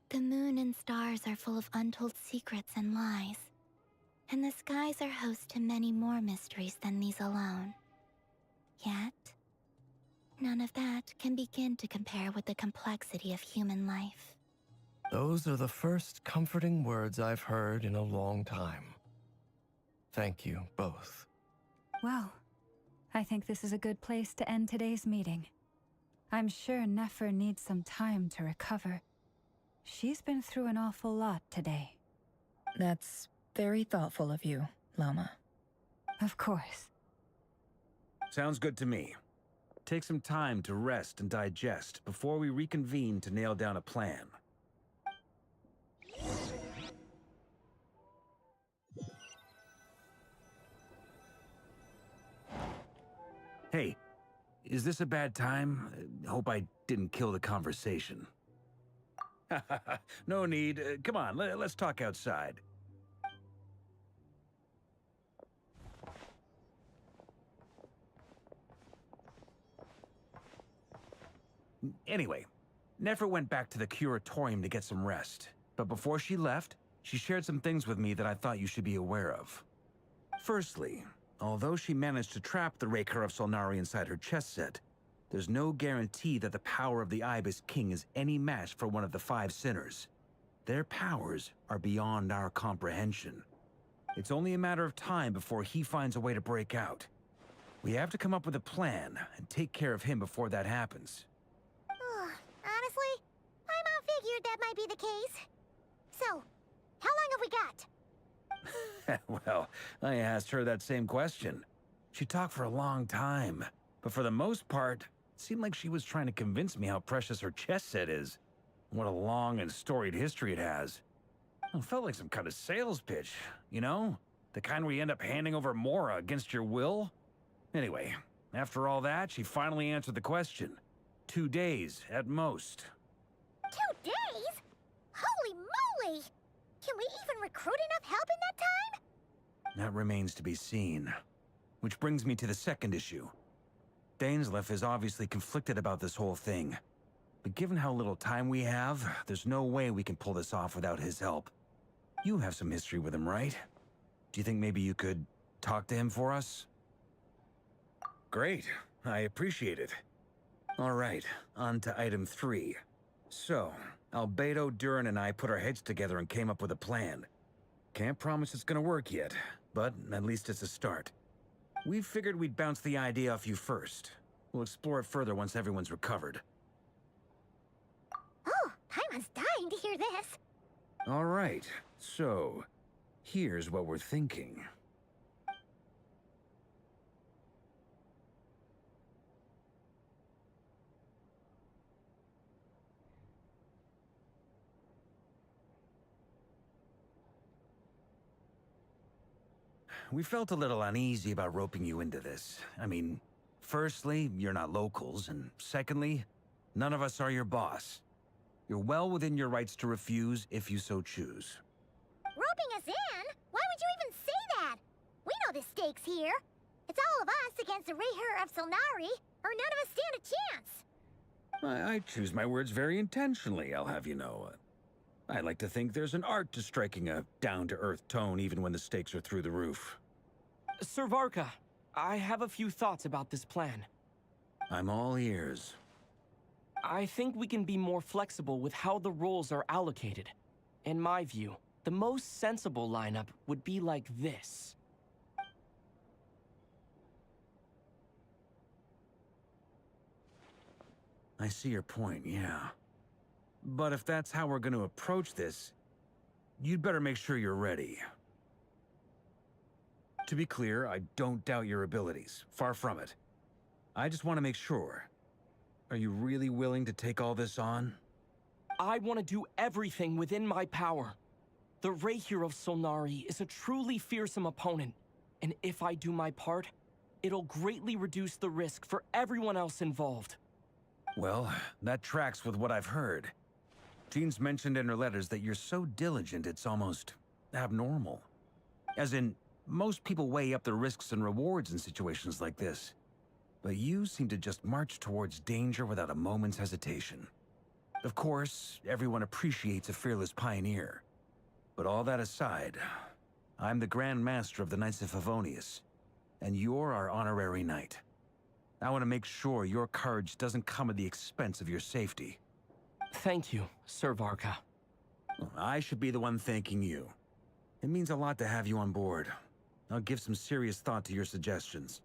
The moon and stars are full of untold secrets and lies, and the skies are host to many more mysteries than these alone. Yet, none of that can begin to compare with the complexity of human life. Those are the first comforting words I've heard in a long time. Thank you, both. Well, I think this is a good place to end today's meeting. I'm sure Nefer needs some time to recover. She's been through an awful lot today. That's very thoughtful of you, Lama. Of course. Sounds good to me. Take some time to rest and digest before we reconvene to nail down a plan. Hey, is this a bad time? Hope I didn't kill the conversation. No need. Come on, let's talk outside. Anyway, Nefer went back to the curatorium to get some rest. But before she left, she shared some things with me that I thought you should be aware of. Firstly, although she managed to trap the Raker of Solnari inside her chess set, there's no guarantee that the power of the Ibis King is any match for one of the 5 sinners. Their powers are beyond our comprehension. It's only a matter of time before he finds a way to break out. We have to come up with a plan and take care of him before that happens. Honestly, my mom figured that might be the case. So, how long have we got? Well, I asked her that same question. She talked for a long time, but for the most part, it seemed like she was trying to convince me how precious her chess set is. What a long and storied history it has. It felt like some kind of sales pitch, you know? The kind where you end up handing over Mora against your will. Anyway, after all that, she finally answered the question. 2 days, at most. 2 days? Holy moly! Can we even recruit enough help in that time? That remains to be seen. Which brings me to the second issue. Dainsleif is obviously conflicted about this whole thing. But given how little time we have, there's no way we can pull this off without his help. You have some history with him, right? Do you think maybe you could talk to him for us? Great. I appreciate it. All right, on to item 3. So, Albedo, Duran, and I put our heads together and came up with a plan. Can't promise it's gonna work yet, but at least it's a start. We figured we'd bounce the idea off you first. We'll explore it further once everyone's recovered. Oh, Paimon's dying to hear this. All right, so here's what we're thinking. We felt a little uneasy about roping you into this. I mean, firstly, you're not locals, and secondly, none of us are your boss. You're well within your rights to refuse if you so choose. Roping us in? Why would you even say that? We know the stakes here. It's all of us against the Rayher of Solnari, or none of us stand a chance. I choose my words very intentionally, I'll have you know. I like to think there's an art to striking a down-to-earth tone even when the stakes are through the roof. Sir Varka, I have a few thoughts about this plan. I'm all ears. I think we can be more flexible with how the roles are allocated. In my view, the most sensible lineup would be like this. I see your point, yeah. But if that's how we're going to approach this, you'd better make sure you're ready. To be clear, I don't doubt your abilities. Far from it. I just want to make sure. Are you really willing to take all this on? I want to do everything within my power. The Rayher of Solnari is a truly fearsome opponent, and if I do my part, it'll greatly reduce the risk for everyone else involved. Well, that tracks with what I've heard. Jean's mentioned in her letters that you're so diligent it's almost abnormal. As in, most people weigh up the risks and rewards in situations like this. But you seem to just march towards danger without a moment's hesitation. Of course, everyone appreciates a fearless pioneer. But all that aside, I'm the Grand Master of the Knights of Favonius, and you're our honorary knight. I want to make sure your courage doesn't come at the expense of your safety. Thank you, Sir Varka. I should be the one thanking you. It means a lot to have you on board. I'll give some serious thought to your suggestions.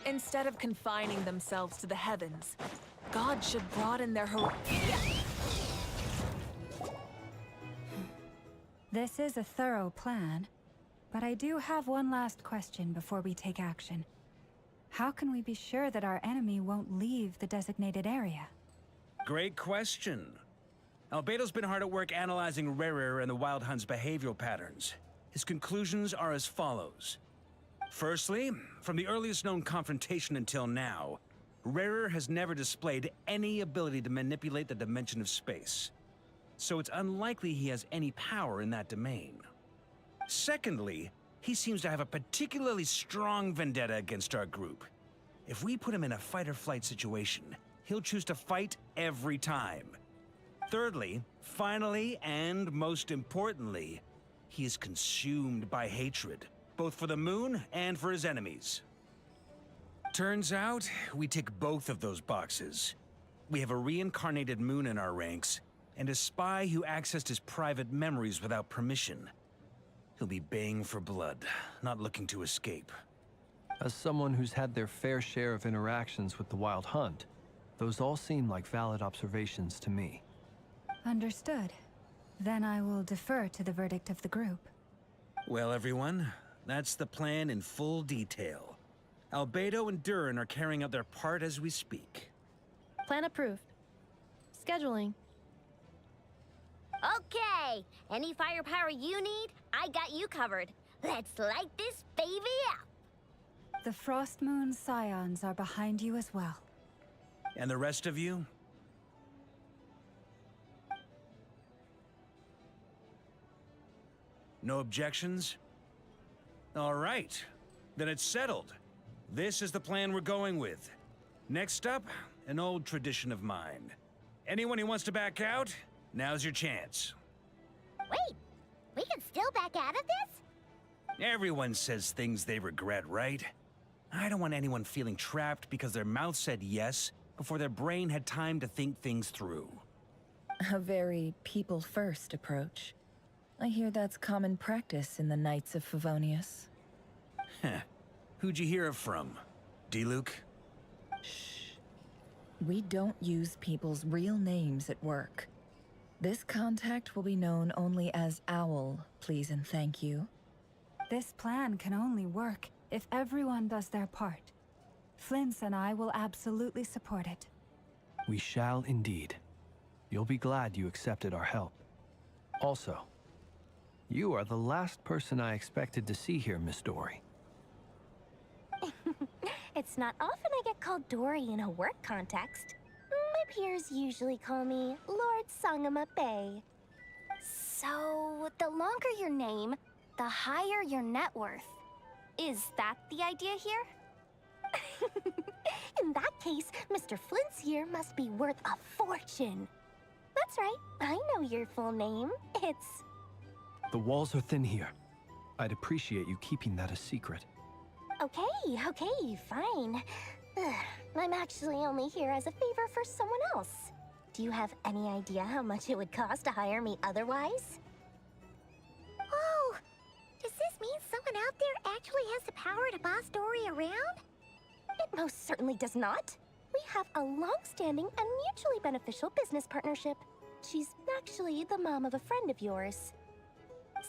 Instead of confining themselves to the heavens, God should broaden their This is a thorough plan, but I do have one last question before we take action. How can we be sure that our enemy won't leave the designated area? Great question. Albedo's been hard at work analyzing Rayher and the Wild Hunt's behavioral patterns. His conclusions are as follows. Firstly, from the earliest known confrontation until now, Rayher has never displayed any ability to manipulate the dimension of space. so it's unlikely he has any power in that domain. Secondly, he seems to have a particularly strong vendetta against our group. If we put him in a fight-or-flight situation, he'll choose to fight every time. Thirdly, finally, and most importantly, he is consumed by hatred, both for the moon and for his enemies. Turns out, we tick both of those boxes. We have a reincarnated moon in our ranks, and a spy who accessed his private memories without permission. He'll be baying for blood, not looking to escape. As someone who's had their fair share of interactions with the Wild Hunt, those all seem like valid observations to me. Understood. Then I will defer to the verdict of the group. Well, everyone, that's the plan in full detail. Albedo and Durin are carrying out their part as we speak. Plan approved. Scheduling. Okay, any firepower you need, I got you covered. Let's light this baby up. The Frost Moon Scions are behind you as well. And the rest of you? No objections? All right, then it's settled. This is the plan we're going with. Next up, an old tradition of mine. Anyone who wants to back out, now's your chance. Wait, we can still back out of this? Everyone says things they regret, right? I don't want anyone feeling trapped because their mouth said yes before their brain had time to think things through. A very people-first approach. I hear that's common practice in the Knights of Favonius. Heh. Who'd you hear it from? D-Luke? Shh. We don't use people's real names at work. This contact will be known only as Owl, please and thank you. This plan can only work if everyone does their part. Flint's and I will absolutely support it. We shall indeed. You'll be glad you accepted our help. Also, you are the last person I expected to see here, Miss Dory. It's not often I get called Dory in a work context. My peers usually call me Lord Sangama Bay. So, the longer your name, the higher your net worth. Is that the idea here? In that case, Mr. Flint's here must be worth a fortune. That's right, I know your full name. It's... The walls are thin here. I'd appreciate you keeping that a secret. Okay, fine. I'm actually only here as a favor for someone else. Do you have any idea how much it would cost to hire me otherwise? Oh, does this mean someone out there actually has the power to boss Dory around? It most certainly does not. We have a long-standing and mutually beneficial business partnership. She's actually the mom of a friend of yours.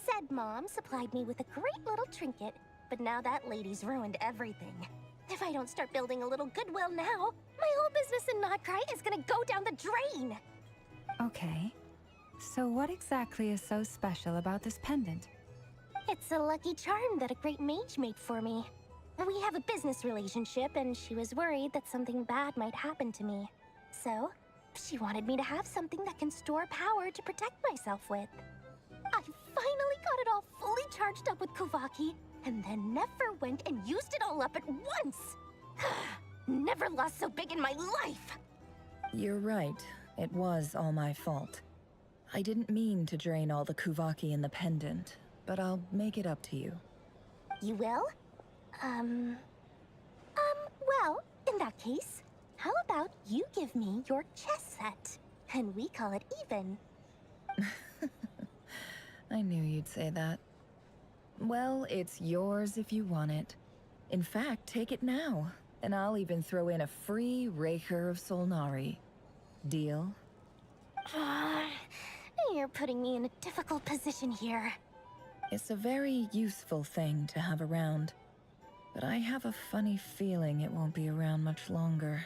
Said mom supplied me with a great little trinket, but now that lady's ruined everything. If I don't start building a little goodwill now, my whole business in Krai is gonna go down the drain! Okay. So what exactly is so special about this pendant? It's a lucky charm that a great mage made for me. We have a business relationship, and she was worried that something bad might happen to me. So, she wanted me to have something that can store power to protect myself with. I finally got it all fully charged up with Kuvaki, and then never went and used it all up at once! Never lost so big in my life! You're right. It was all my fault. I didn't mean to drain all the Kuvaki in the pendant, but I'll make it up to you. You will? Well, in that case, how about you give me your chess set, and we call it even? I knew you'd say that. Well, it's yours if you want it. In fact, take it now, and I'll even throw in a free Raker of Solnari. Deal? You're putting me in a difficult position here. It's a very useful thing to have around, but I have a funny feeling it won't be around much longer.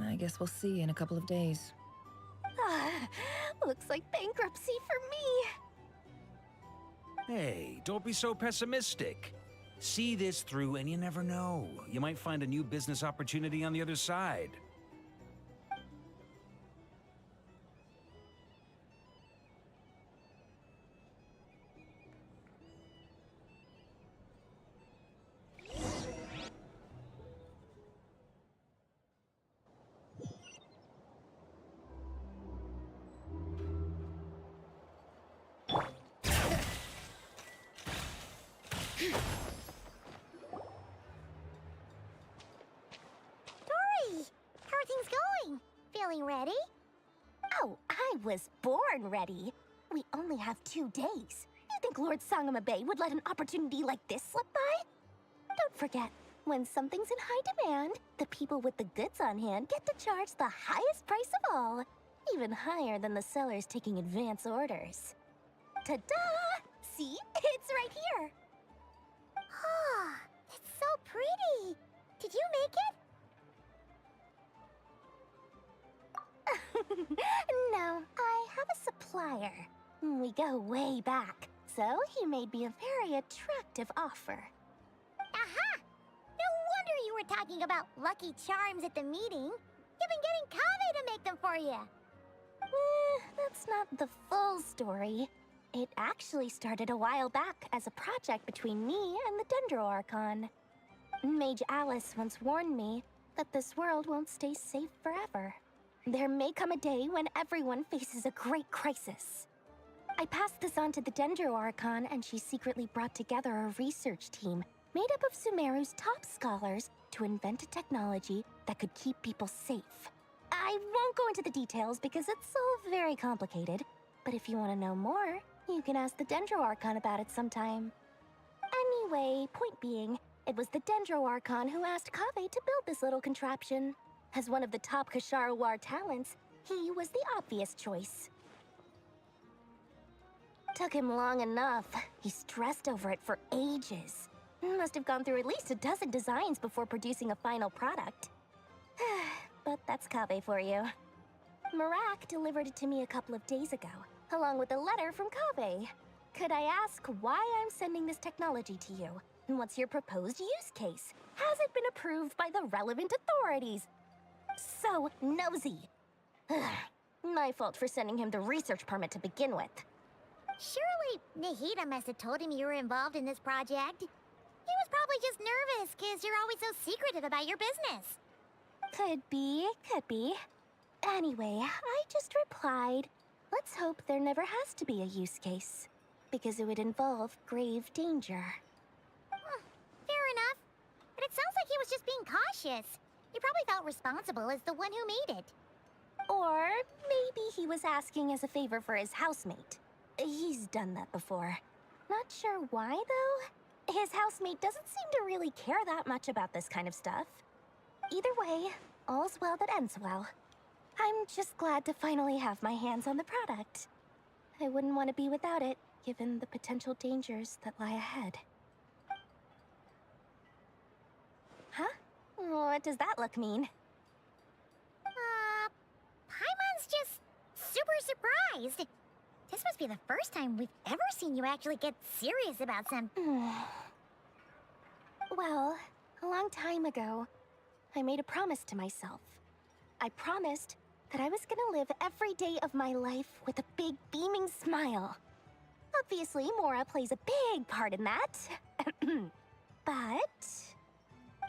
I guess we'll see in a couple of days. Looks like bankruptcy for me. Hey, don't be so pessimistic. See this through and you never know. You might find a new business opportunity on the other side. Feeling ready? Oh, I was born ready. We only have 2 days. You think Lord Sangamabe would let an opportunity like this slip by? Don't forget, when something's in high demand, the people with the goods on hand get to charge the highest price of all. Even higher than the sellers taking advance orders. Ta-da! See? It's right here. Oh, it's so pretty. Did you make it? No, I have a supplier. We go way back, so he made me a very attractive offer. Aha! No wonder you were talking about Lucky Charms at the meeting. You've been getting Kave to make them for you. That's not the full story. It actually started a while back as a project between me and the Dendro Archon. Mage Alice once warned me that this world won't stay safe forever. There may come a day when everyone faces a great crisis. I passed this on to the Dendro Archon, and she secretly brought together a research team made up of Sumeru's top scholars to invent a technology that could keep people safe. I won't go into the details because it's all very complicated, but if you want to know more, you can ask the Dendro Archon about it sometime. Anyway, point being, it was the Dendro Archon who asked Kave to build this little contraption. As one of the top Kashara War talents, he was the obvious choice. Took him long enough. He stressed over it for ages. Must have gone through at least a dozen designs before producing a final product. But that's Kave for you. Marak delivered it to me a couple of days ago, along with a letter from Kave. Could I ask why I'm sending this technology to you? And what's your proposed use case? Has it been approved by the relevant authorities? So nosy. My fault for sending him the research permit to begin with. Surely Nahida must have told him you were involved in this project. He was probably just nervous because you're always so secretive about your business. Could be, could be. Anyway, I just replied, let's hope there never has to be a use case, because it would involve grave danger. Fair enough. But it sounds like he was just being cautious. He probably felt responsible as the one who made it. Or maybe he was asking as a favor for his housemate. He's done that before. Not sure why, though. His housemate doesn't seem to really care that much about this kind of stuff. Either way, all's well that ends well. I'm just glad to finally have my hands on the product. I wouldn't want to be without it, given the potential dangers that lie ahead. Huh? What does that look mean? Paimon's just super surprised. This must be the first time we've ever seen you actually get serious about something. Well, a long time ago, I made a promise to myself. I promised that I was gonna live every day of my life with a big, beaming smile. Obviously, Mora plays a big part in that. But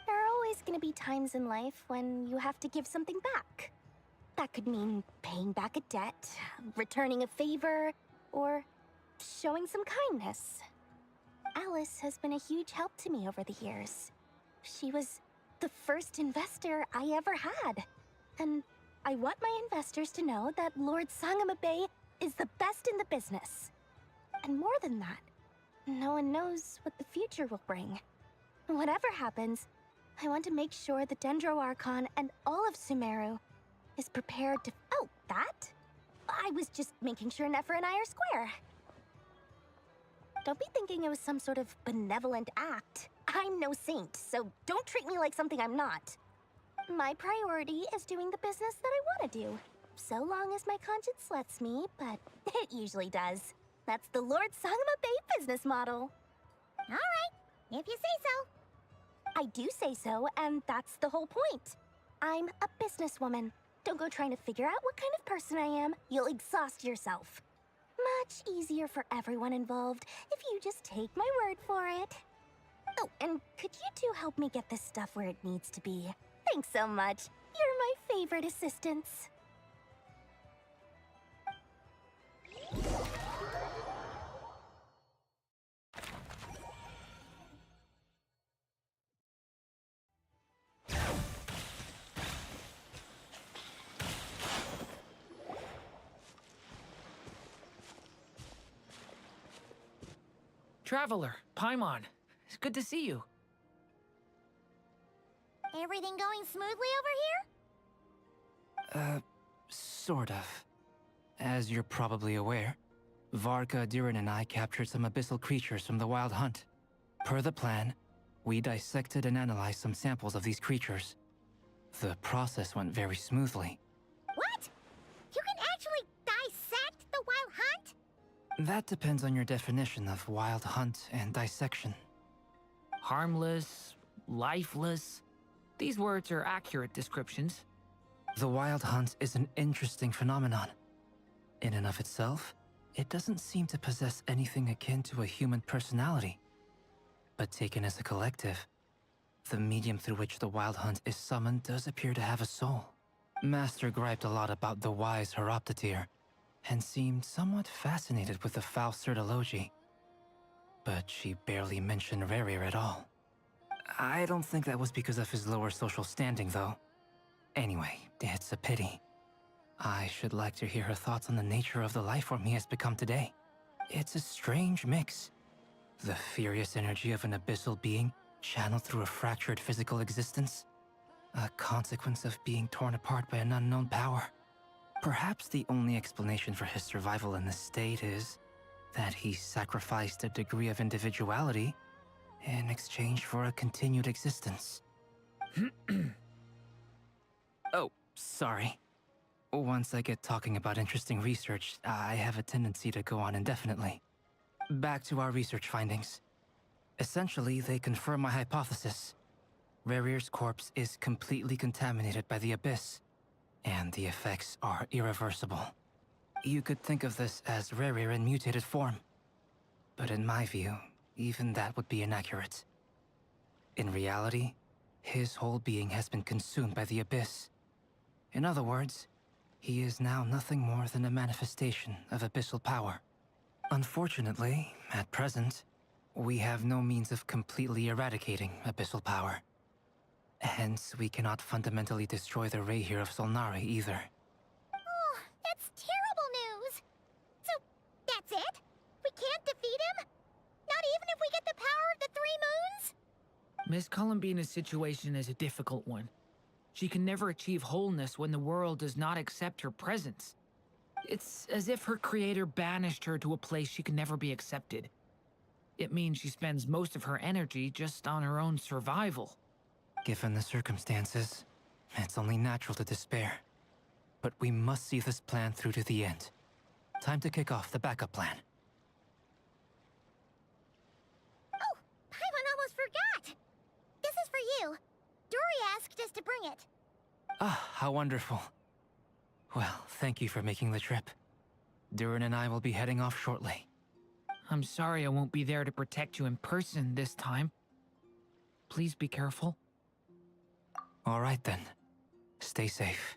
there are always gonna be times in life when you have to give something back. That could mean paying back a debt, returning a favor, or showing some kindness. Alice has been a huge help to me over the years. She was the first investor I ever had. And I want my investors to know that Lord Sangamabe is the best in the business. And more than that, no one knows what the future will bring. Whatever happens, I want to make sure the Dendro Archon and all of Sumeru is prepared to— Oh, that? I was just making sure Nefer and I are square. Don't be thinking it was some sort of benevolent act. I'm no saint, so don't treat me like something I'm not. My priority is doing the business that I want to do, so long as my conscience lets me, but it usually does. That's the Lord Sangamabe business model. All right, if you say so. I do say so, and that's the whole point. I'm a businesswoman. Don't go trying to figure out what kind of person I am. You'll exhaust yourself. Much easier for everyone involved if you just take my word for it. Oh, and could you two help me get this stuff where it needs to be? Thanks so much. You're my favorite assistants. Traveler, Paimon. It's good to see you. Everything going smoothly over here? Sort of. As you're probably aware, Varka, Durin, and I captured some abyssal creatures from the Wild Hunt. Per the plan, we dissected and analyzed some samples of these creatures. The process went very smoothly. What? You can actually dissect the Wild Hunt? That depends on your definition of Wild Hunt and dissection. Harmless, lifeless. These words are accurate descriptions. The Wild Hunt is an interesting phenomenon. In and of itself, it doesn't seem to possess anything akin to a human personality. But taken as a collective, the medium through which the Wild Hunt is summoned does appear to have a soul. Master griped a lot about the wise Horoptetyr, and seemed somewhat fascinated with the foul Certology. But she barely mentioned Rerir at all. I don't think that was because of his lower social standing, though. Anyway, it's a pity. I should like to hear her thoughts on the nature of the lifeform he has become today. It's a strange mix. The furious energy of an abyssal being channeled through a fractured physical existence. A consequence of being torn apart by an unknown power. Perhaps the only explanation for his survival in this state is that he sacrificed a degree of individuality in exchange for a continued existence. Oh, sorry. Once I get talking about interesting research, I have a tendency to go on indefinitely. Back to our research findings. Essentially, they confirm my hypothesis. Rerir's corpse is completely contaminated by the Abyss, and the effects are irreversible. You could think of this as Rerir in mutated form. But in my view, even that would be inaccurate. In reality, his whole being has been consumed by the Abyss. In other words, he is now nothing more than a manifestation of abyssal power. Unfortunately, at present, we have no means of completely eradicating abyssal power. Hence, we cannot fundamentally destroy the Reihir of Solnari either. Oh, that's terrible news! So, that's it? We can't defeat him? Not even if we get the power of the Three Moons? Miss Columbina's situation is a difficult one. She can never achieve wholeness when the world does not accept her presence. It's as if her creator banished her to a place she can never be accepted. It means she spends most of her energy just on her own survival. Given the circumstances, it's only natural to despair. But we must see this plan through to the end. Time to kick off the backup plan. Oh, Paimon almost forgot! This is for you. Dory asked us to bring it. Ah, how wonderful. Well, thank you for making the trip. Durin and I will be heading off shortly. I'm sorry I won't be there to protect you in person this time. Please be careful. All right then. Stay safe.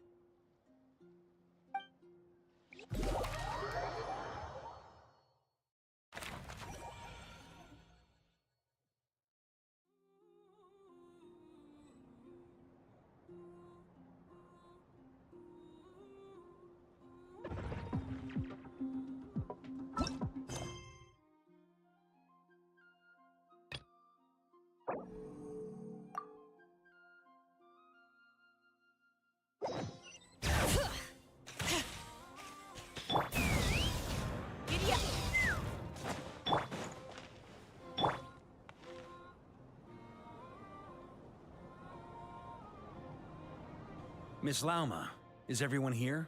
Miss Lauma, is everyone here?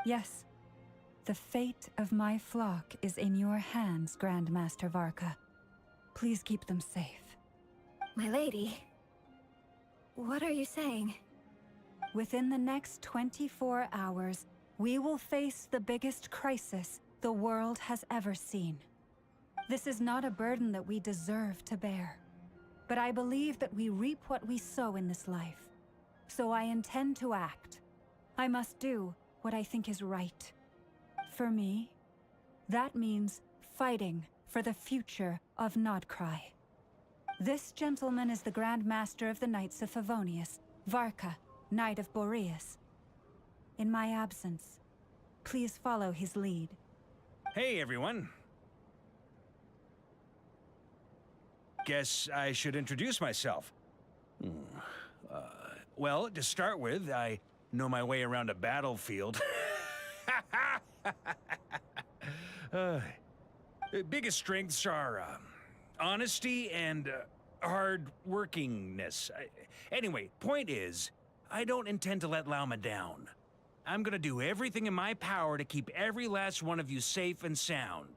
Yes. The fate of my flock is in your hands, Grand Master Varka. Please keep them safe. My lady, what are you saying? Within the next 24 hours, we will face the biggest crisis the world has ever seen. This is not a burden that we deserve to bear. But I believe that we reap what we sow in this life. So I intend to act. I must do what I think is right. For me, that means fighting for the future of Krai. This gentleman is the Grand Master of the Knights of Favonius, Varka, Knight of Boreas. In my absence, please follow his lead. Hey, everyone. guess I should introduce myself. Well, to start with, I know my way around a battlefield. Biggest strengths are honesty and hard workingness. Anyway, point is, I don't intend to let Lauma down. I'm gonna do everything in my power to keep every last one of you safe and sound.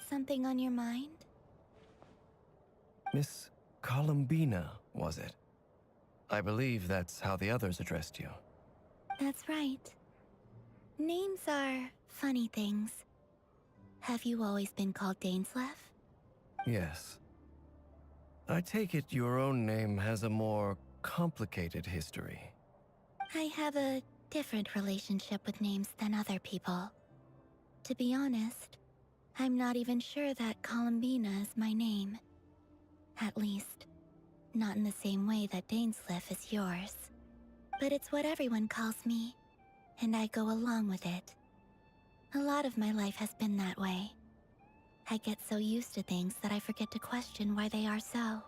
Something on your mind? Miss Columbina, was it? I believe that's how the others addressed you. That's right. Names are funny things. Have you always been called Dainsleff? Yes. I take it your own name has a more complicated history. I have a different relationship with names than other people. To be honest, I'm not even sure that Columbina is my name. At least, not in the same way that Dainsleff is yours. But it's what everyone calls me, and I go along with it. A lot of my life has been that way. I get so used to things that I forget to question why they are so.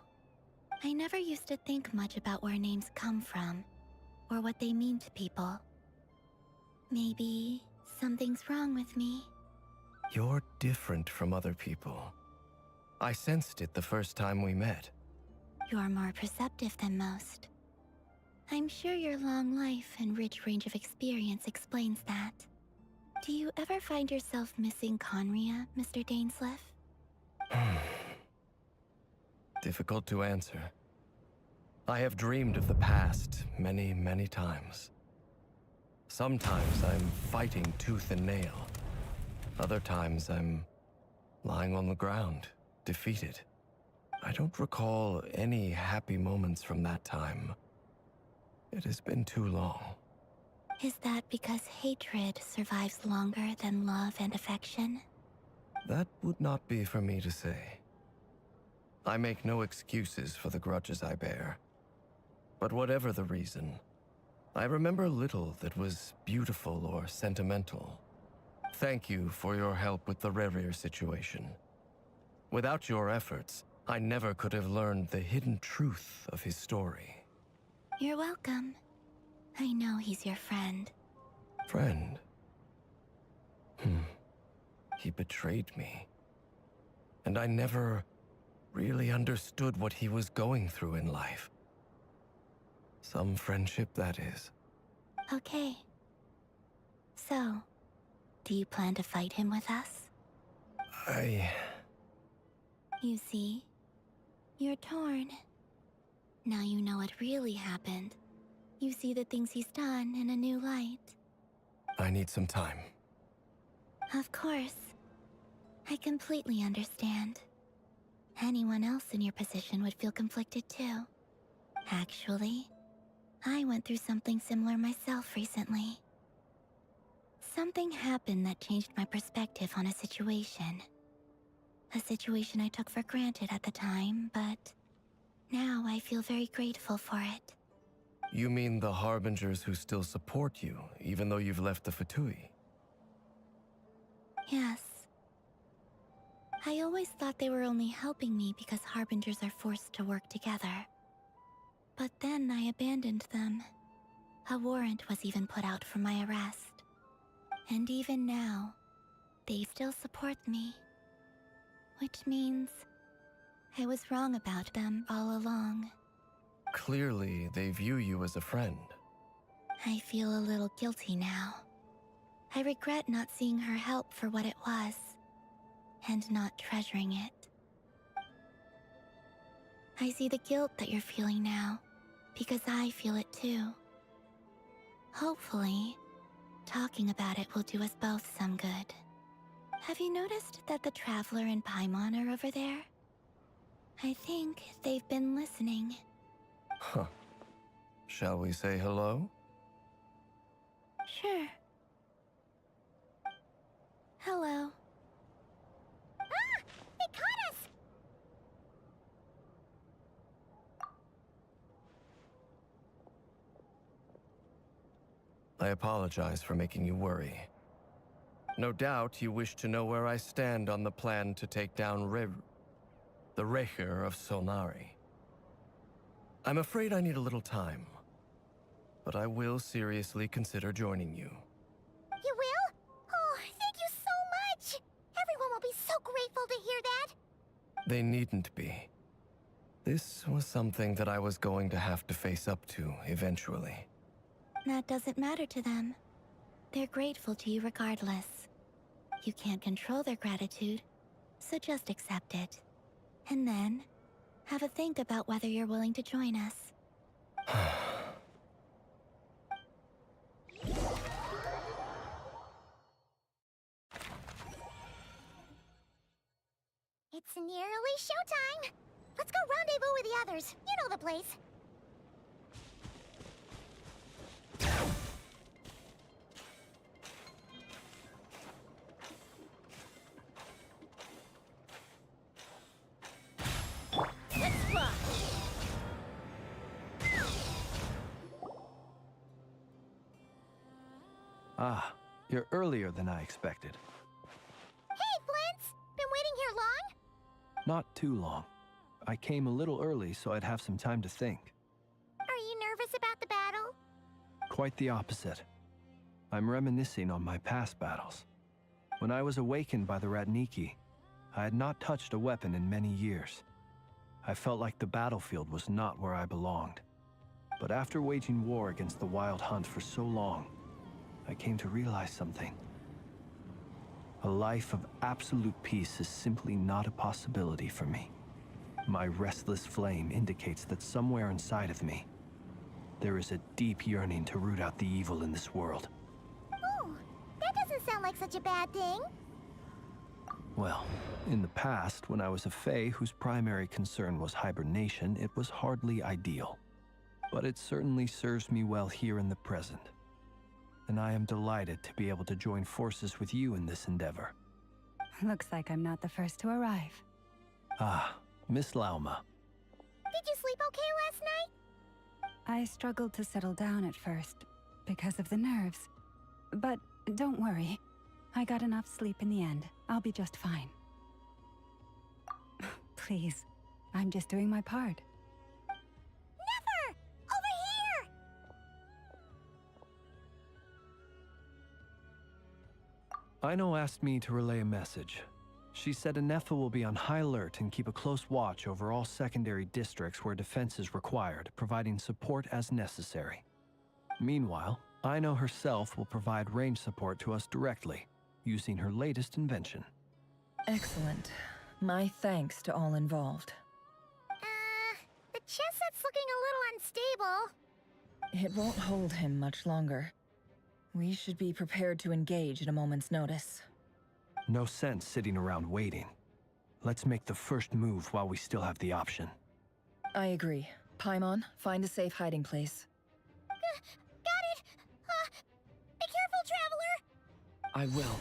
I never used to think much about where names come from, or what they mean to people. Maybe something's wrong with me. You're different from other people. I sensed it the first time we met. You're more perceptive than most. I'm sure your long life and rich range of experience explains that. Do you ever find yourself missing Conria, Mr. Dainsleff? Difficult to answer. I have dreamed of the past many, many times. Sometimes I'm fighting tooth and nail. Other times I'm lying on the ground, defeated. I don't recall any happy moments from that time. It has been too long. Is that because hatred survives longer than love and affection? That would not be for me to say. I make no excuses for the grudges I bear. But whatever the reason, I remember little that was beautiful or sentimental. Thank you for your help with the Rerir situation. Without your efforts, I never could have learned the hidden truth of his story. You're welcome. I know he's your friend. Friend? He betrayed me. And I never really understood what he was going through in life. Some friendship, that is. Okay. So, do you plan to fight him with us? You see, you're torn. Now you know what really happened. You see the things he's done in a new light. I need some time. Of course. I completely understand. Anyone else in your position would feel conflicted too. Actually, I went through something similar myself recently. Something happened that changed my perspective on a situation. A situation I took for granted at the time, but now I feel very grateful for it. You mean the Harbingers who still support you, even though you've left the Fatui? Yes. I always thought they were only helping me because Harbingers are forced to work together. But then I abandoned them. A warrant was even put out for my arrest. And even now, they still support me. Which means I was wrong about them all along. Clearly, they view you as a friend. I feel a little guilty now. I regret not seeing her help for what it was, and not treasuring it. I see the guilt that you're feeling now, because I feel it too. Hopefully, talking about it will do us both some good. Have you noticed that the Traveler and Paimon are over there? I think they've been listening. Huh. Shall we say hello? Sure. Hello. Ah! They caught us! I apologize for making you worry. No doubt you wish to know where I stand on the plan to take down the Recher of Solnari. I'm afraid I need a little time, but I will seriously consider joining you. You will? Oh, thank you so much! Everyone will be so grateful to hear that! They needn't be. This was something that I was going to have to face up to eventually. That doesn't matter to them. They're grateful to you regardless. You can't control their gratitude, so just accept it. And then, have a think about whether you're willing to join us. It's nearly showtime! Let's go rendezvous with the others. You know the place. Let's rock! Ah, you're earlier than I expected. Hey, Flint's! Been waiting here long? Not too long. I came a little early so I'd have some time to think. Are you nervous about the battle? Quite the opposite. I'm reminiscing on my past battles. When I was awakened by the Ratniki, I had not touched a weapon in many years. I felt like the battlefield was not where I belonged. But after waging war against the Wild Hunt for so long, I came to realize something. A life of absolute peace is simply not a possibility for me. My restless flame indicates that somewhere inside of me, there is a deep yearning to root out the evil in this world. Ooh, that doesn't sound like such a bad thing. Well, in the past, when I was a Fae whose primary concern was hibernation, it was hardly ideal. But it certainly serves me well here in the present. And I am delighted to be able to join forces with you in this endeavor. Looks like I'm not the first to arrive. Ah, Miss Lauma. Did you sleep okay last night? I struggled to settle down at first, because of the nerves. But don't worry. I got enough sleep in the end. I'll be just fine. Please, I'm just doing my part. Never! Over here! Aino asked me to relay a message. She said Anefa will be on high alert and keep a close watch over all secondary districts where defense is required, providing support as necessary. Meanwhile, Aino herself will provide range support to us directly, using her latest invention. Excellent. My thanks to all involved. The chess set's looking a little unstable. It won't hold him much longer. We should be prepared to engage at a moment's notice. No sense sitting around waiting. Let's make the first move while we still have the option. I agree. Paimon, find a safe hiding place. Got it! Be careful, Traveler! I will.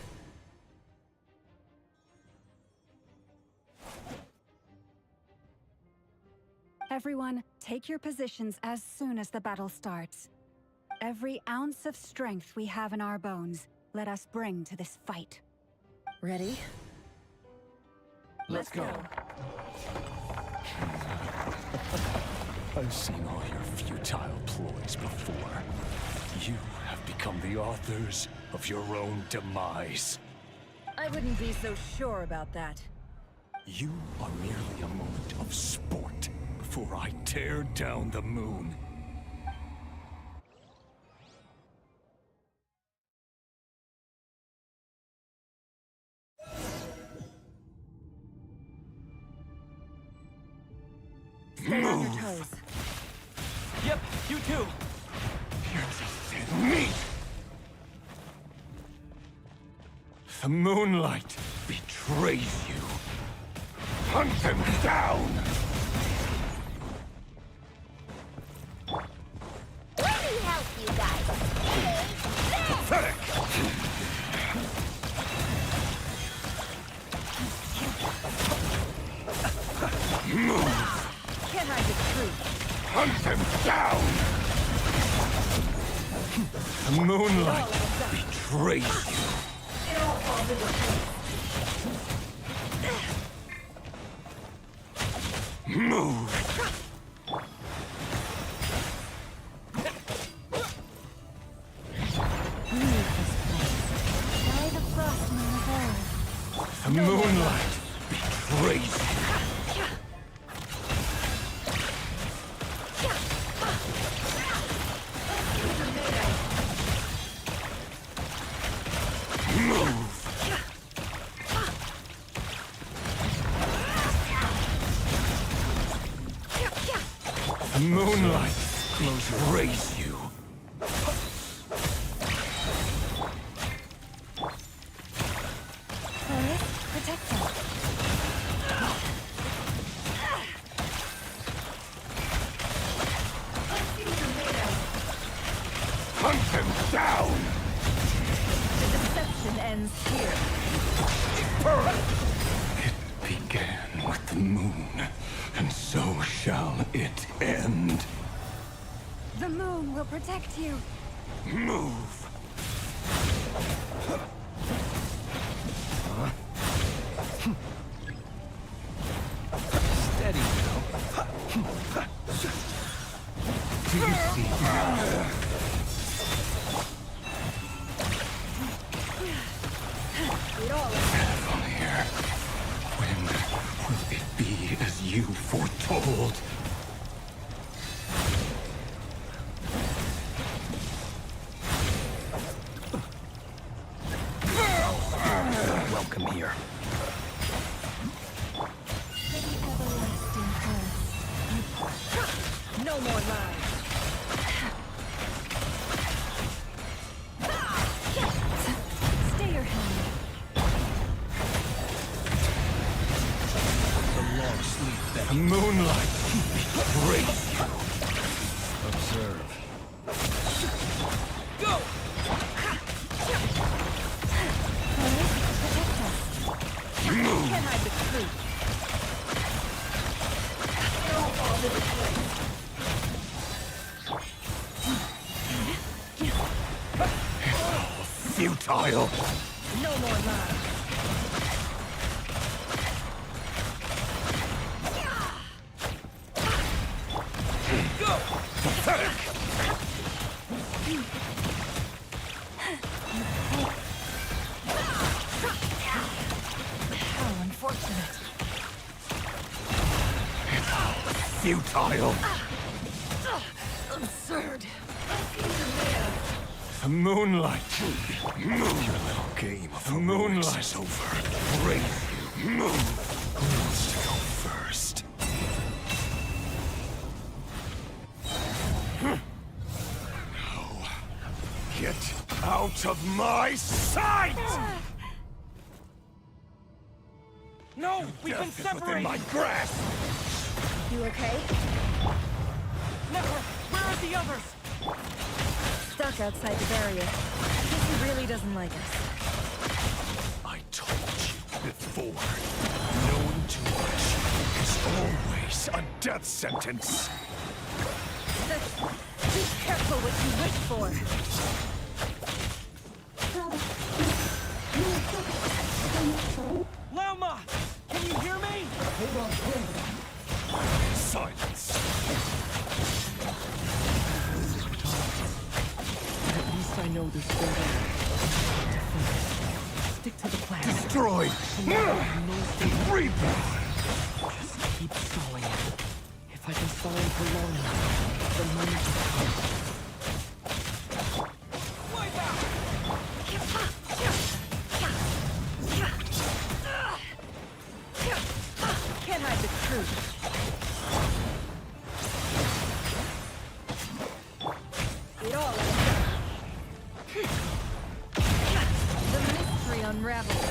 Everyone, take your positions as soon as the battle starts. Every ounce of strength we have in our bones, let us bring to this fight. Ready? Let's go. I've seen all your futile ploys before. You have become the authors of your own demise. I wouldn't be so sure about that. You are merely a moment of sport before I tear down the moon. Stay on your toes. Yep, you too. You're just dead meat! The moonlight betrays you. Hunt them down! Hunt him down! The moonlight betrays you. Move! The moonlight betrays you. Move! The moonlight betrays you. Protect them. Hunt him down! The deception ends here. It began with the moon, and so shall it end. The moon will protect you. Move! Steady now. Do you see? From here, when will it be as you foretold? Welcome here. No more lies. Stay your hand. The long sleep that moonlight betrays you. Observe. Go! Protect us. Can't hide the truth. Futile. No more lies. Go! Pathetic. How unfortunate. Futile. Absurd. The moonlight. Move. Your little game of the moonlight is over. Brave you. Move. Who wants to go first? No. Get out of my sight! No, we've been Death is within separated. my grasp. You okay? Never. Where are the others? Stuck outside the barrier. Guess he really doesn't like us. I told you before. Knowing too much is always a death sentence. Be careful what you wish for. Lauma! Can you hear me? Silence. At least I know there's still there. Stick to the plan. Destroyed. Reborn. Just keep stalling it. If I can stall him for long enough, the moment will come. Wipe out! Can't hide the truth. It all adds up. The mystery unravels.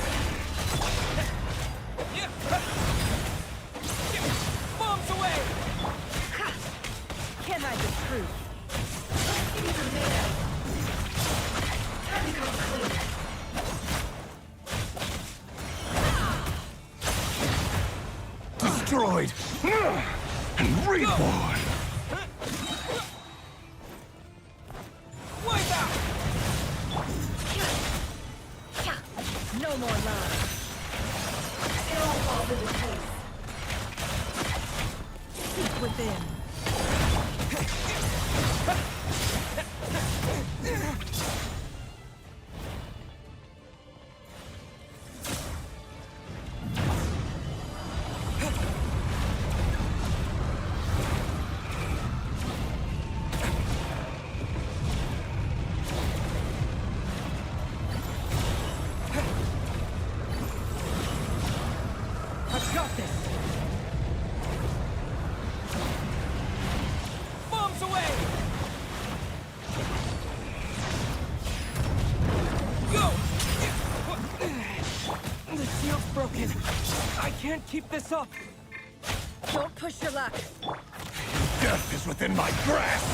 Bombs away! Can't hide the truth. Destroyed. and reborn! Wipe out! No more love. It all falls into place. Seek within. I've got this! Bombs away! Go! The shield's broken. I can't keep this up. Don't push your luck. Death is within my grasp!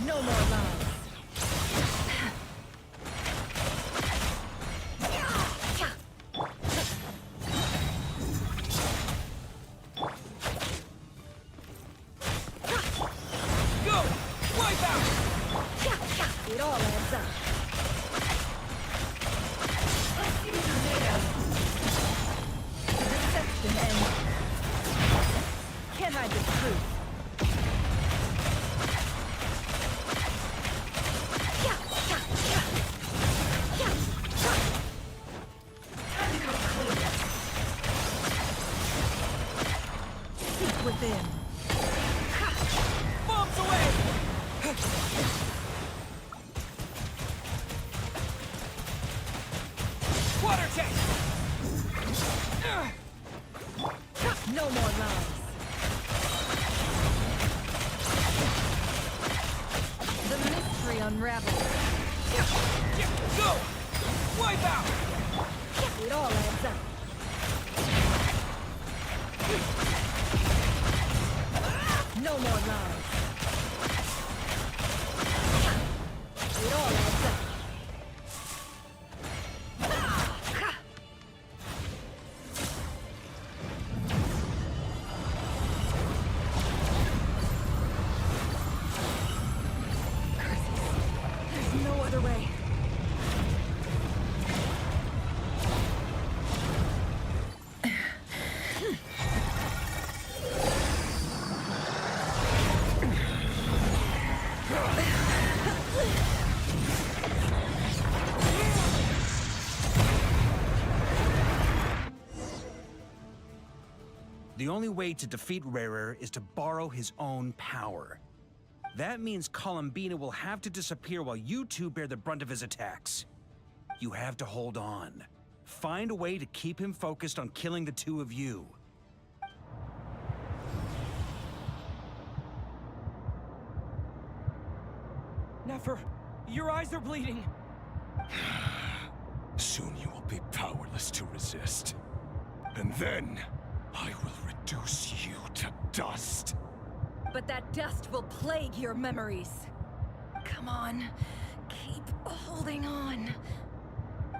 No more love. Go! Wipe out! It all adds up. The deception ends. Can't hide the truth. Time to come clean. Seek within. Bombs away! Water tank! No more lies. The mystery unravels. Go! Wipe out! It all adds up. No more lies. It all adds up. There's no other way. The only way to defeat Rarer is to borrow his own power. That means Columbina will have to disappear while you two bear the brunt of his attacks. You have to hold on. Find a way to keep him focused on killing the two of you. Nefer, your eyes are bleeding. Soon you will be powerless to resist. And then, I will reduce you to dust. But that dust will plague your memories. Come on, keep holding on.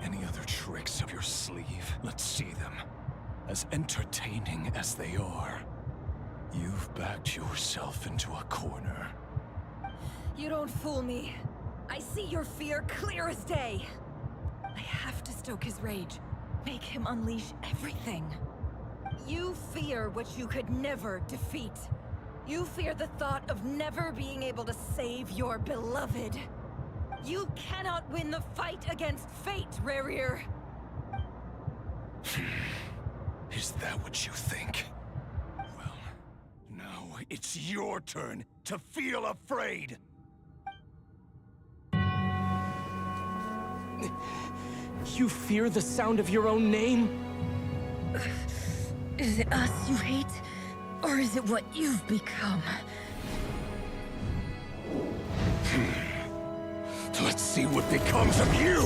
Any other tricks up your sleeve? Let's see them. As entertaining as they are, you've backed yourself into a corner. You don't fool me. I see your fear clear as day. I have to stoke his rage. Make him unleash everything. You fear what you could never defeat. You fear the thought of never being able to save your beloved. You cannot win the fight against fate, Rarir. Is that what you think? Well, now it's your turn to feel afraid! You fear the sound of your own name? Is it us you hate? Or is it what you've become? Let's see what becomes of you!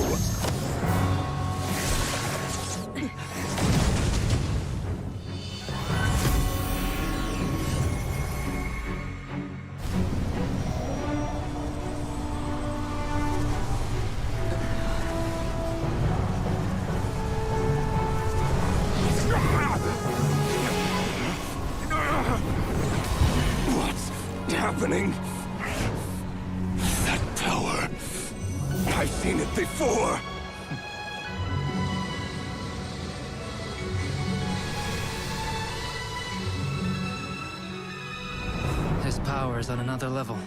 happening. That power. I've seen it before. His power is on another level.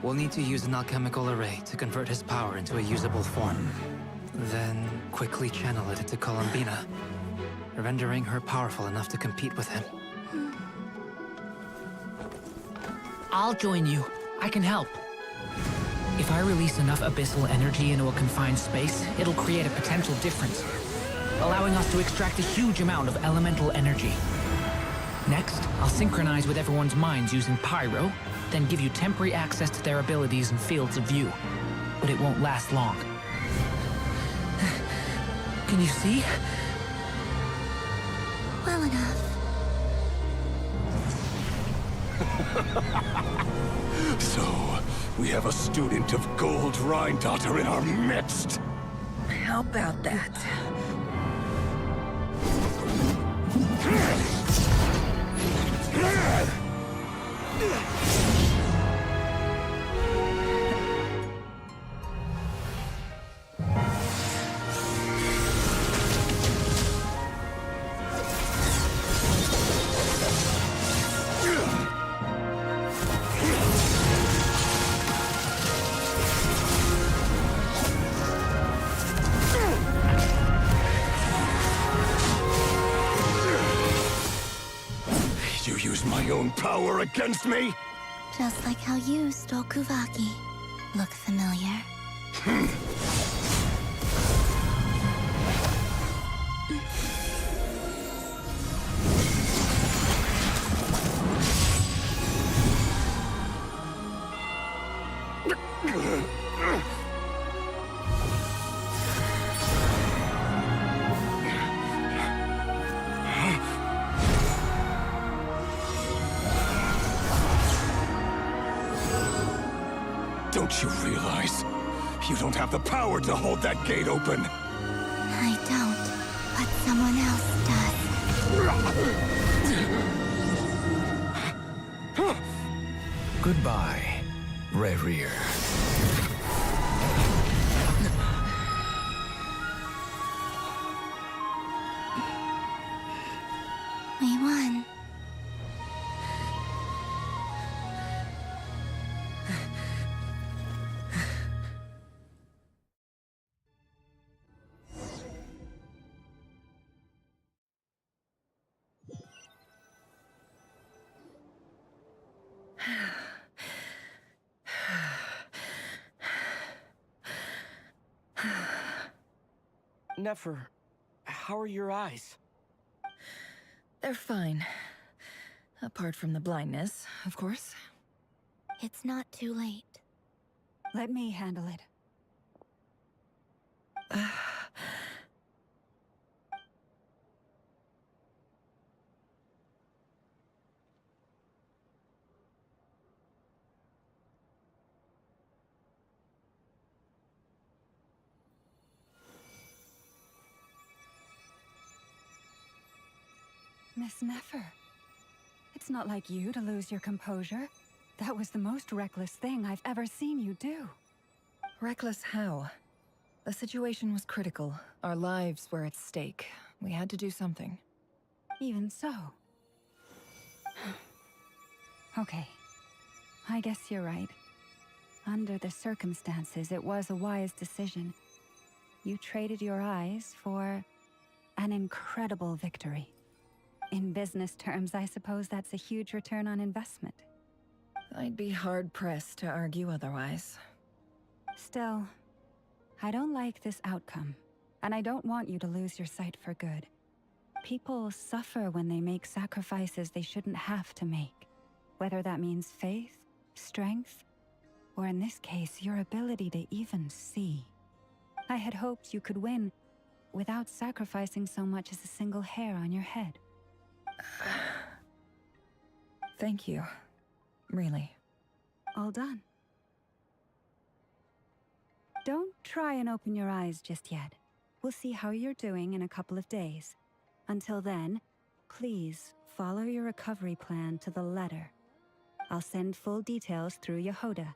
We'll need to use an alchemical array to convert his power into a usable form. Then quickly channel it into Columbina, rendering her powerful enough to compete with him. I'll join you. I can help. If I release enough abyssal energy into a confined space, it'll create a potential difference, allowing us to extract a huge amount of elemental energy. Next, I'll synchronize with everyone's minds using pyro, then give you temporary access to their abilities and fields of view. But it won't last long. Can you see? Well enough. So, we have a student of Gold Rhine-Daughter in our midst. How about that? You use my own power against me? Just like how you stole Kuvaki. Look familiar? Don't you realize? You don't have the power to hold that gate open. I don't, but someone else does. Goodbye, Rerir. We won. Nefer, how are your eyes? They're fine. Apart from the blindness, of course. It's not too late. Let me handle it. Miss Nefer, it's not like you to lose your composure. That was the most reckless thing I've ever seen you do. Reckless how? The situation was critical. Our lives were at stake. We had to do something. Even so. Okay. I guess you're right. Under the circumstances, it was a wise decision. You traded your eyes for an incredible victory. In business terms, I suppose that's a huge return on investment. I'd be hard-pressed to argue otherwise. Still, I don't like this outcome, and I don't want you to lose your sight for good. People suffer when they make sacrifices they shouldn't have to make, whether that means faith, strength, or in this case, your ability to even see. I had hoped you could win without sacrificing so much as a single hair on your head. Thank you. Really. All done. Don't try and open your eyes just yet. We'll see how you're doing in a couple of days. Until then, please follow your recovery plan to the letter. I'll send full details through Yehoda.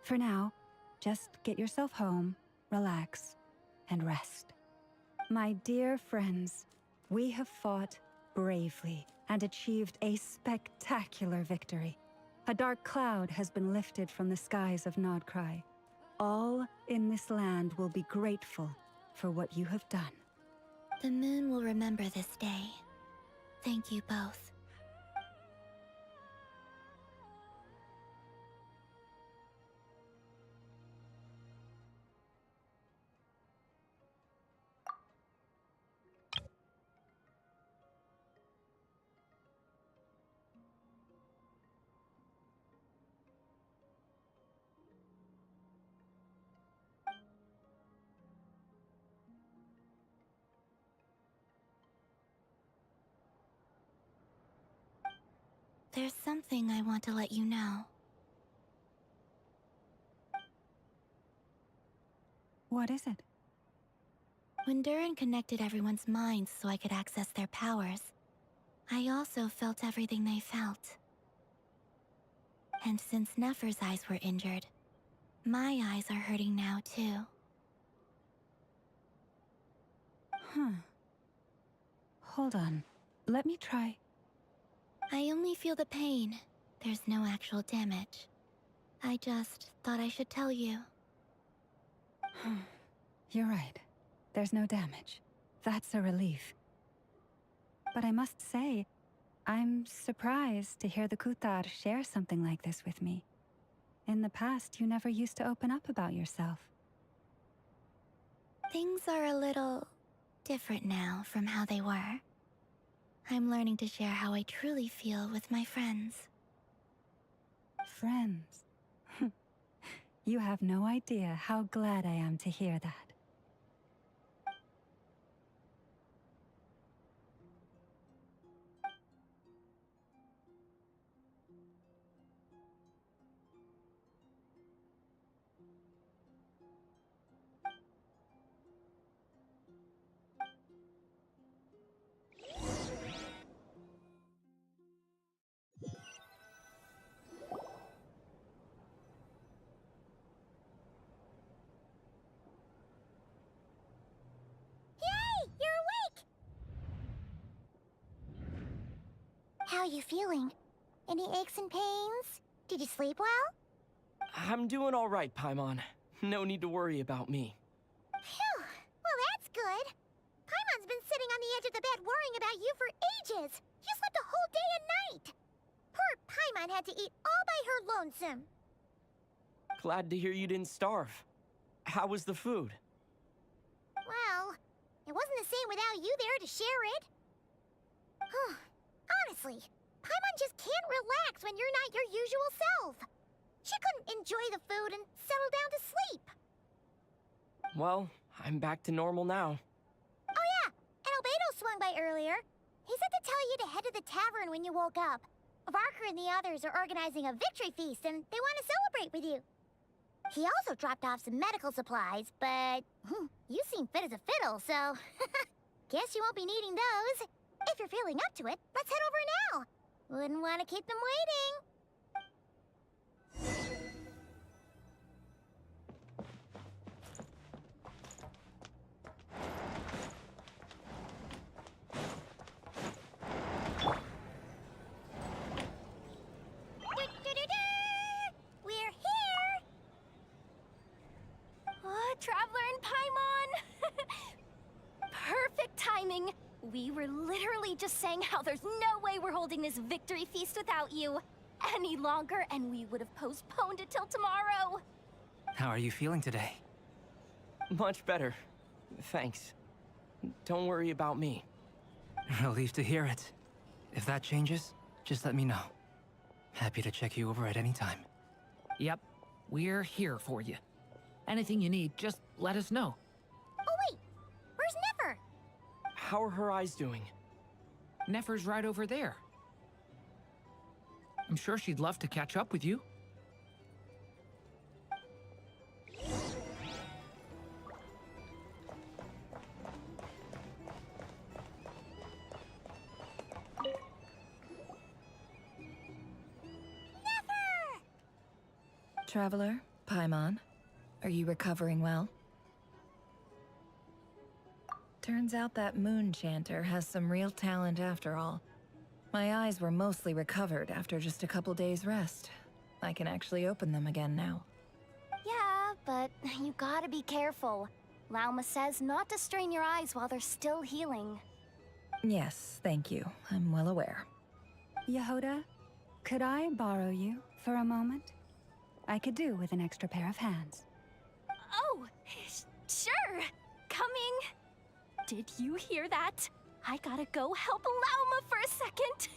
For now, just get yourself home, relax, and rest. My dear friends, we have fought bravely and achieved a spectacular victory. A dark cloud has been lifted from the skies of Krai. All in this land will be grateful for what you have done. The moon will remember this day. Thank you both. There's something I want to let you know. What is it? When Durin connected everyone's minds so I could access their powers, I also felt everything they felt. And since Nefer's eyes were injured, my eyes are hurting now too. Hold on. Let me try. I only feel the pain. There's no actual damage. I just thought I should tell you. You're right. There's no damage. That's a relief. But I must say, I'm surprised to hear the Kutar share something like this with me. In the past, you never used to open up about yourself. Things are a little different now from how they were. I'm learning to share how I truly feel with my friends. Friends? You have no idea how glad I am to hear that. How are you feeling? Any aches and pains? Did you sleep well? I'm doing all right, Paimon. No need to worry about me. Phew! Well, that's good. Paimon's been sitting on the edge of the bed worrying about you for ages. You slept a whole day and night. Poor Paimon had to eat all by her lonesome. Glad to hear you didn't starve. How was the food? Well, it wasn't the same without you there to share it. Honestly, Paimon just can't relax when you're not your usual self. She couldn't enjoy the food and settle down to sleep. Well, I'm back to normal now. Oh yeah, and Albedo swung by earlier. He said to tell you to head to the tavern when you woke up. Varker and the others are organizing a victory feast and they want to celebrate with you. He also dropped off some medical supplies, but you seem fit as a fiddle, so guess you won't be needing those. If you're feeling up to it, let's head over now. Wouldn't want to keep them waiting. We're here! Oh, Traveler and Paimon! Perfect timing! We were literally just saying how there's no way we're holding this victory feast without you any longer, and we would have postponed it till tomorrow. How are you feeling today? Much better. Thanks. Don't worry about me. Relieved to hear it. If that changes, just let me know. Happy to check you over at any time. Yep, we're here for you. Anything you need, just let us know. Oh wait, where's Nefer? How are her eyes doing? Nefer's right over there. I'm sure she'd love to catch up with you. Nefer! traveler, Paimon. Are you recovering well? Turns out that moon chanter has some real talent after all. My eyes were mostly recovered after just a couple days' rest. I can actually open them again now. Yeah, but you gotta be careful. Lauma says not to strain your eyes while they're still healing. Yes, thank you. I'm well aware. Yehoda, could I borrow you for a moment? I could do with an extra pair of hands. Oh, sure. Coming. Did you hear that? I gotta go help Lauma for a second.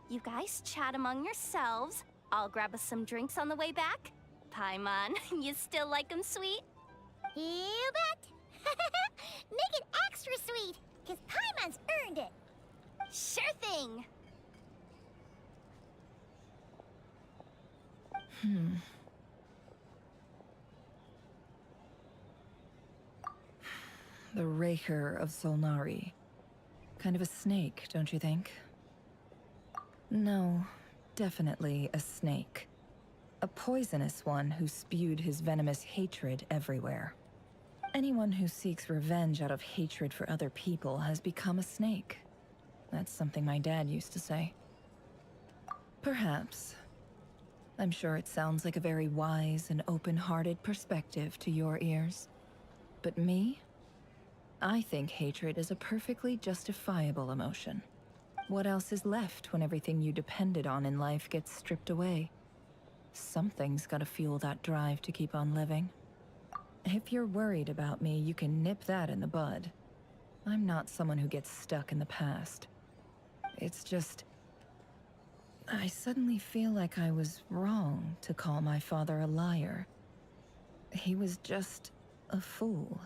You guys chat among yourselves. I'll grab us some drinks on the way back. Paimon, you still like 'em sweet? You bet! Make it extra sweet, because Paimon's earned it! Sure thing! The Raker of Solnari. Kind of a snake, don't you think? No, definitely a snake. A poisonous one who spewed his venomous hatred everywhere. Anyone who seeks revenge out of hatred for other people has become a snake. That's something my dad used to say. Perhaps. I'm sure it sounds like a very wise and open-hearted perspective to your ears. But me? I think hatred is a perfectly justifiable emotion. What else is left when everything you depended on in life gets stripped away? Something's gotta fuel that drive to keep on living. If you're worried about me, you can nip that in the bud. I'm not someone who gets stuck in the past. It's just... I suddenly feel like I was wrong to call my father a liar. He was just a fool.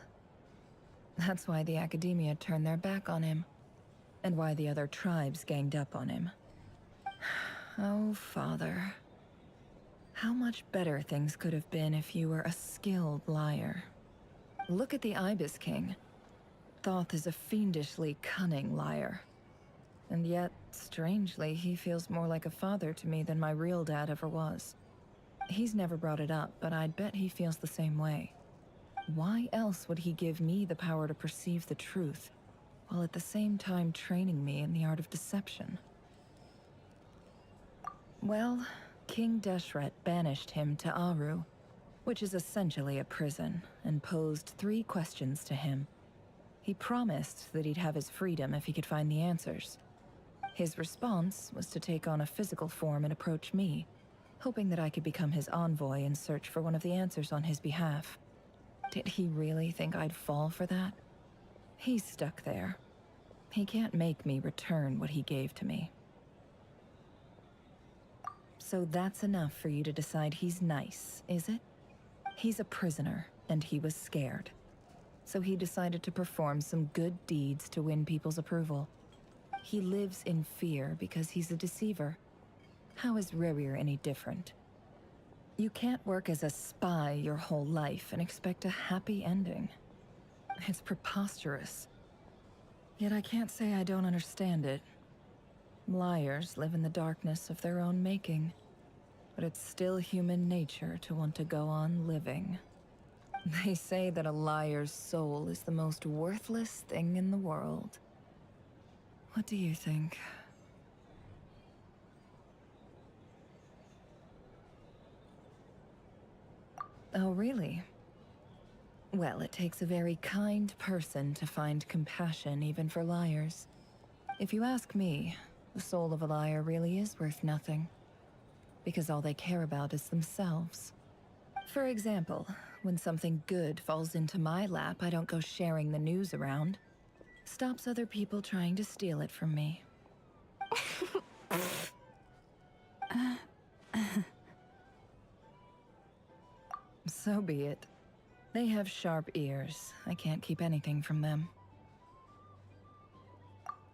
That's why the Academia turned their back on him, and why the other tribes ganged up on him. Oh, Father. How much better things could have been if you were a skilled liar. Look at the Ibis King. Thoth is a fiendishly cunning liar. And yet, strangely, he feels more like a father to me than my real dad ever was. He's never brought it up, but I'd bet he feels the same way. Why else would he give me the power to perceive the truth, while at the same time training me in the art of deception? Well, King Deshret banished him to Aru, which is essentially a prison, and posed 3 questions to him. He promised that he'd have his freedom if he could find the answers. His response was to take on a physical form and approach me, hoping that I could become his envoy and search for one of the answers on his behalf. Did he really think I'd fall for that? He's stuck there. He can't make me return what he gave to me. So that's enough for you to decide he's nice, is it? He's a prisoner, and he was scared. So he decided to perform some good deeds to win people's approval. He lives in fear because he's a deceiver. How is Rerir any different? You can't work as a spy your whole life and expect a happy ending. It's preposterous. Yet I can't say I don't understand it. Liars live in the darkness of their own making. But it's still human nature to want to go on living. They say that a liar's soul is the most worthless thing in the world. What do you think? Oh, really? Well, it takes a very kind person to find compassion even for liars. If you ask me, the soul of a liar really is worth nothing. Because all they care about is themselves. For example, when something good falls into my lap, I don't go sharing the news around. Stops other people trying to steal it from me. So be it. They have sharp ears. I can't keep anything from them.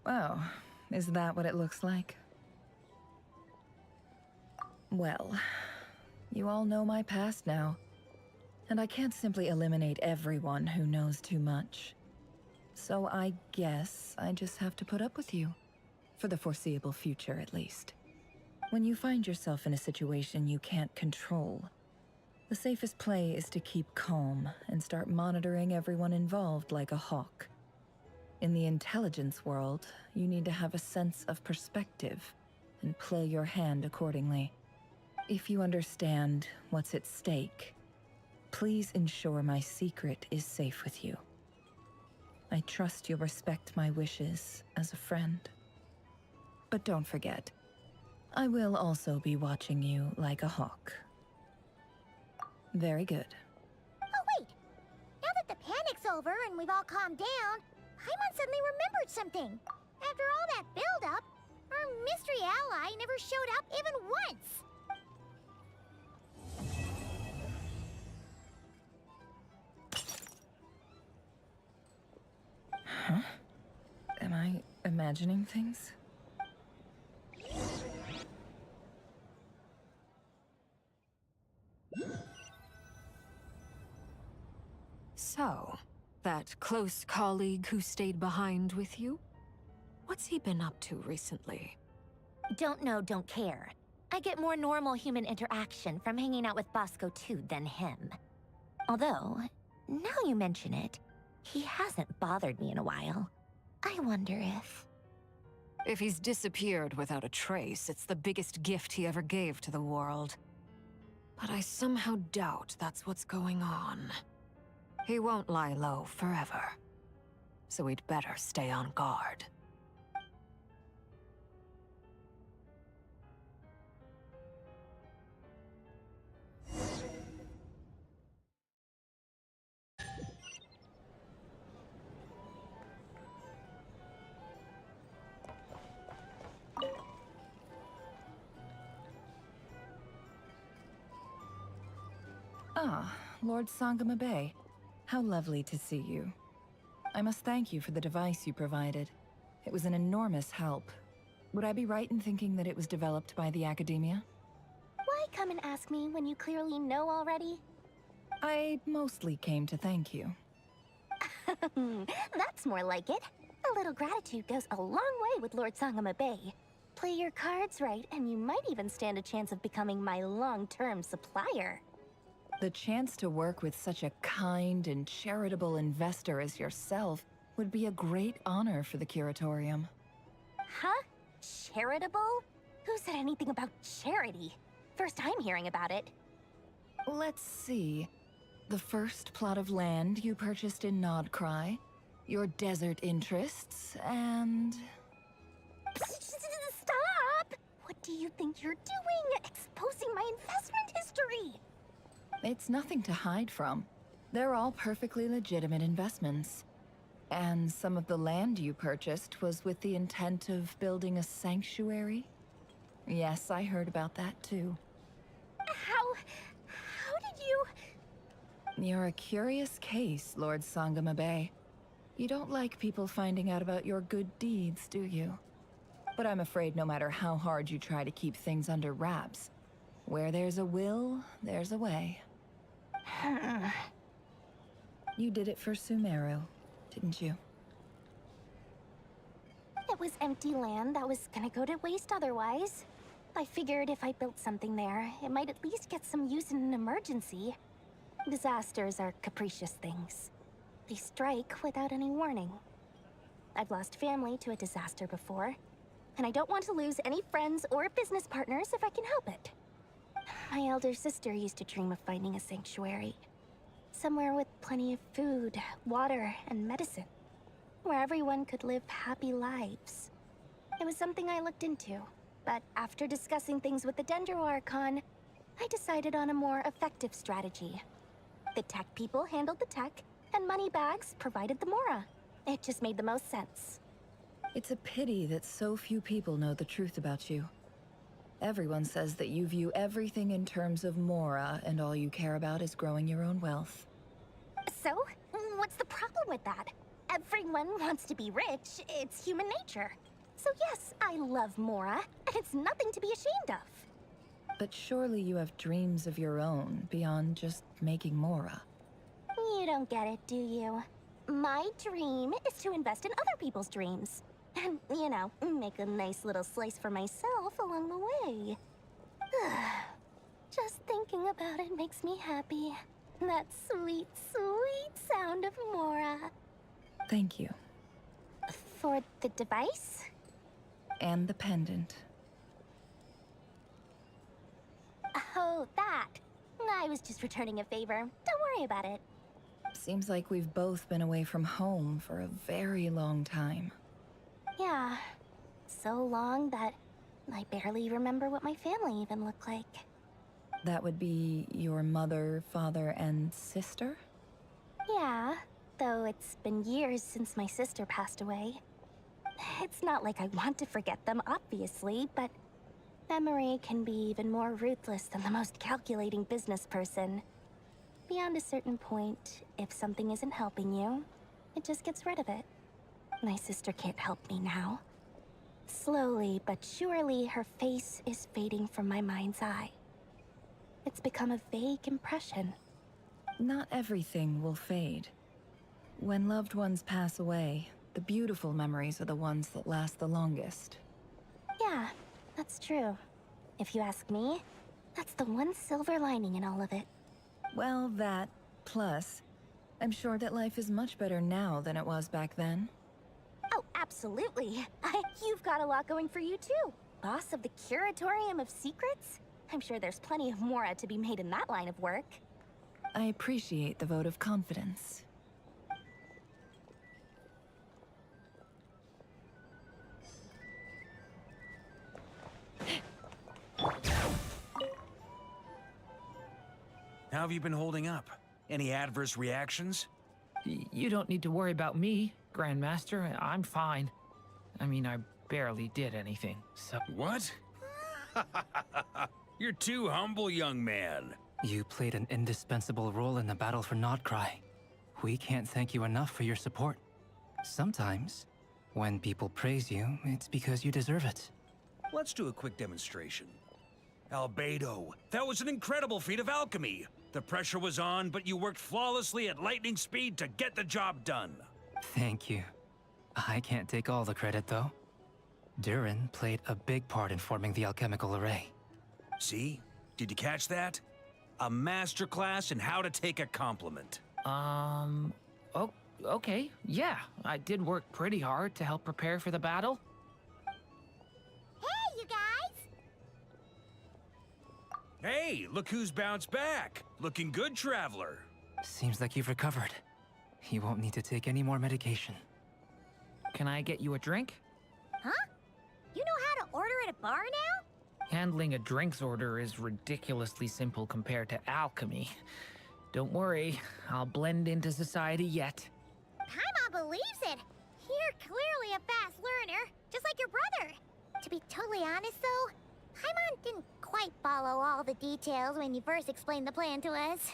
Oh, is that what it looks like? Well, you all know my past now. And I can't simply eliminate everyone who knows too much. So I guess I just have to put up with you. For the foreseeable future, at least. When you find yourself in a situation you can't control, The safest play is to keep calm and start monitoring everyone involved like a hawk. In the intelligence world, you need to have a sense of perspective and play your hand accordingly. If you understand what's at stake, please ensure my secret is safe with you. I trust you'll respect my wishes as a friend. But don't forget, I will also be watching you like a hawk. Very good. Oh wait! Now that the panic's over and we've all calmed down, Paimon suddenly remembered something. After all that build-up, our mystery ally never showed up even once. Huh? Am I imagining things? So, that close colleague who stayed behind with you? What's he been up to recently? Don't know, don't care. I get more normal human interaction from hanging out with Bosco too than him. Although, now you mention it, he hasn't bothered me in a while. I wonder if... If he's disappeared without a trace, it's the biggest gift he ever gave to the world. But I somehow doubt that's what's going on. He won't lie low forever. So we'd better stay on guard. Ah, Lord Sangama Bay. How lovely to see you. I must thank you for the device you provided. It was an enormous help. Would I be right in thinking that it was developed by the Academia? Why come and ask me when you clearly know already? I mostly came to thank you. That's more like it. A little gratitude goes a long way with Lord Sangama Bay. Play your cards right, and you might even stand a chance of becoming my long-term supplier. The chance to work with such a kind and charitable investor as yourself would be a great honor for the Curatorium. Huh? Charitable? Who said anything about charity? First time hearing about it. Let's see. The first plot of land you purchased in Krai, your desert interests, and... Stop! What do you think you're doing? Exposing my investment history! It's nothing to hide from. They're all perfectly legitimate investments. And some of the land you purchased was with the intent of building a sanctuary? Yes, I heard about that too. How did you... You're a curious case, Lord Sangama Bay. You don't like people finding out about your good deeds, do you? But I'm afraid no matter how hard you try to keep things under wraps, where there's a will, there's a way. You did it for Sumeru, didn't you? It was empty land that was gonna go to waste otherwise. I figured if I built something there, it might at least get some use in an emergency. Disasters are capricious things. They strike without any warning. I've lost family to a disaster before, and I don't want to lose any friends or business partners if I can help it. My elder sister used to dream of finding a sanctuary. Somewhere with plenty of food, water, and medicine. Where everyone could live happy lives. It was something I looked into, but after discussing things with the Dendro Archon, I decided on a more effective strategy. The tech people handled the tech, and Moneybags provided the Mora. It just made the most sense. It's a pity that so few people know the truth about you. Everyone says that you view everything in terms of Mora, and all you care about is growing your own wealth. So, what's the problem with that? Everyone wants to be rich. It's human nature. So yes, I love Mora, and it's nothing to be ashamed of. But surely you have dreams of your own beyond just making Mora. You don't get it, do you? My dream is to invest in other people's dreams. And, you know, make a nice little slice for myself along the way. Just thinking about it makes me happy. That sweet, sweet sound of Mora. Thank you. For the device? And the pendant. Oh, that. I was just returning a favor. Don't worry about it. Seems like we've both been away from home for a very long time. Yeah. So long that I barely remember what my family even looked like. That would be your mother, father, and sister? Yeah, though it's been years since my sister passed away. It's not like I want to forget them, obviously, but memory can be even more ruthless than the most calculating business person. Beyond a certain point, if something isn't helping you, it just gets rid of it. My sister can't help me now. Slowly but surely, her face is fading from my mind's eye. It's become a vague impression. Not everything will fade. When loved ones pass away, the beautiful memories are the ones that last the longest. Yeah, that's true. If you ask me, that's the one silver lining in all of it. Well, that, plus, I'm sure that life is much better now than it was back then. Oh, absolutely. You've got a lot going for you, too. Boss of the Curatorium of Secrets? I'm sure there's plenty of Mora to be made in that line of work. I appreciate the vote of confidence. How have you been holding up? Any adverse reactions? You don't need to worry about me, Grandmaster. I'm fine. I mean, I barely did anything, so... What? You're too humble, young man. You played an indispensable role in the battle for Krai. We can't thank you enough for your support. Sometimes, when people praise you, it's because you deserve it. Let's do a quick demonstration. Albedo, that was an incredible feat of alchemy. The pressure was on, but you worked flawlessly at lightning speed to get the job done. Thank you. I can't take all the credit, though. Durin played a big part in forming the alchemical array. See? Did you catch that? A masterclass in how to take a compliment. Oh, okay. Yeah, I did work pretty hard to help prepare for the battle. Hey, you guys! Hey, look who's bounced back. Looking good, traveler. Seems like you've recovered. You won't need to take any more medication. Can I get you a drink? Huh? You know how to order at a bar now? Handling a drinks order is ridiculously simple compared to alchemy. Don't worry, I'll blend into society yet. Paimon believes it. You're clearly a fast learner, just like your brother. To be totally honest, though, Paimon didn't quite follow all the details when you first explained the plan to us.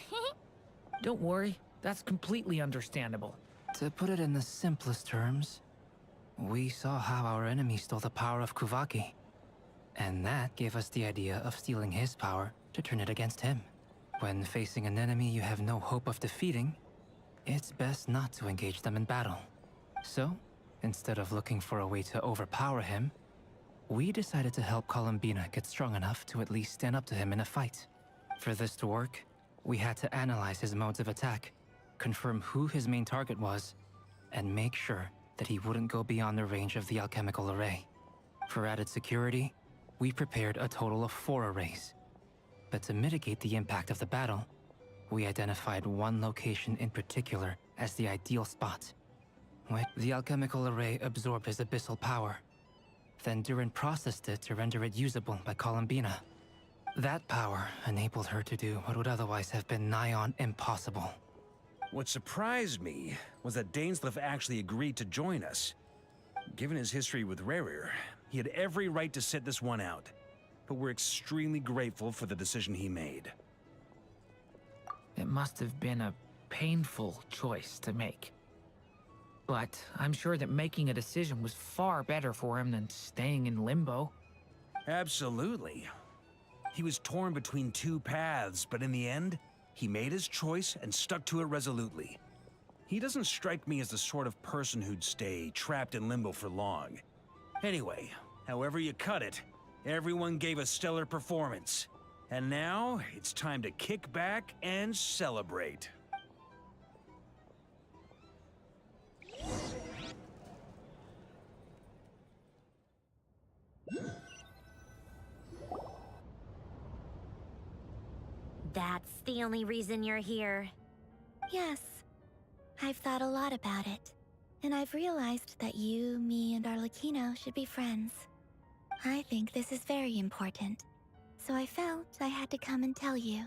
Don't worry, that's completely understandable. To put it in the simplest terms, we saw how our enemy stole the power of Kuvaki. And that gave us the idea of stealing his power to turn it against him. When facing an enemy you have no hope of defeating, it's best not to engage them in battle. So, instead of looking for a way to overpower him, we decided to help Columbina get strong enough to at least stand up to him in a fight. For this to work, we had to analyze his modes of attack, confirm who his main target was, and make sure that he wouldn't go beyond the range of the alchemical array. For added security, we prepared a total of 4 arrays. But to mitigate the impact of the battle, we identified one location in particular as the ideal spot. The alchemical array absorbed his abyssal power. Then Durin processed it to render it usable by Columbina. That power enabled her to do what would otherwise have been nigh on impossible. What surprised me was that Dainsleif actually agreed to join us. Given his history with Rerir, he had every right to sit this one out. But we're extremely grateful for the decision he made. It must have been a painful choice to make. But I'm sure that making a decision was far better for him than staying in limbo. Absolutely. He was torn between 2 paths, but in the end, he made his choice and stuck to it resolutely. He doesn't strike me as the sort of person who'd stay trapped in limbo for long. Anyway, however you cut it, everyone gave a stellar performance. And now, it's time to kick back and celebrate. That's the only reason you're here. Yes. I've thought a lot about it. And I've realized that you, me, and Arlecchino should be friends. I think this is very important. So I felt I had to come and tell you.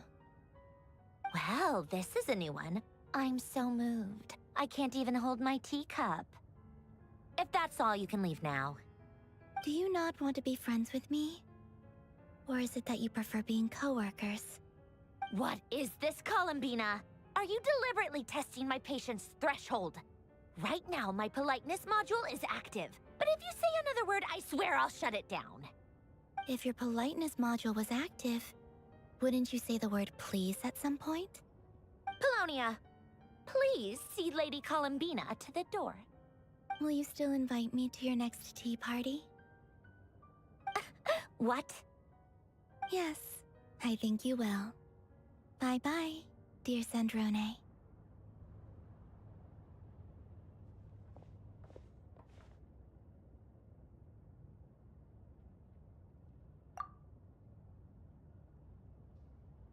Well, this is a new one. I'm so moved. I can't even hold my teacup. If that's all, you can leave now. Do you not want to be friends with me? Or is it that you prefer being coworkers? What is this, Columbina? Are you deliberately testing my patience threshold? Right now, my politeness module is active. But if you say another word, I swear I'll shut it down. If your politeness module was active, wouldn't you say the word please at some point? Polonia, please see Lady Columbina to the door. Will you still invite me to your next tea party? What? Yes, I think you will. Bye-bye, dear Sandrone.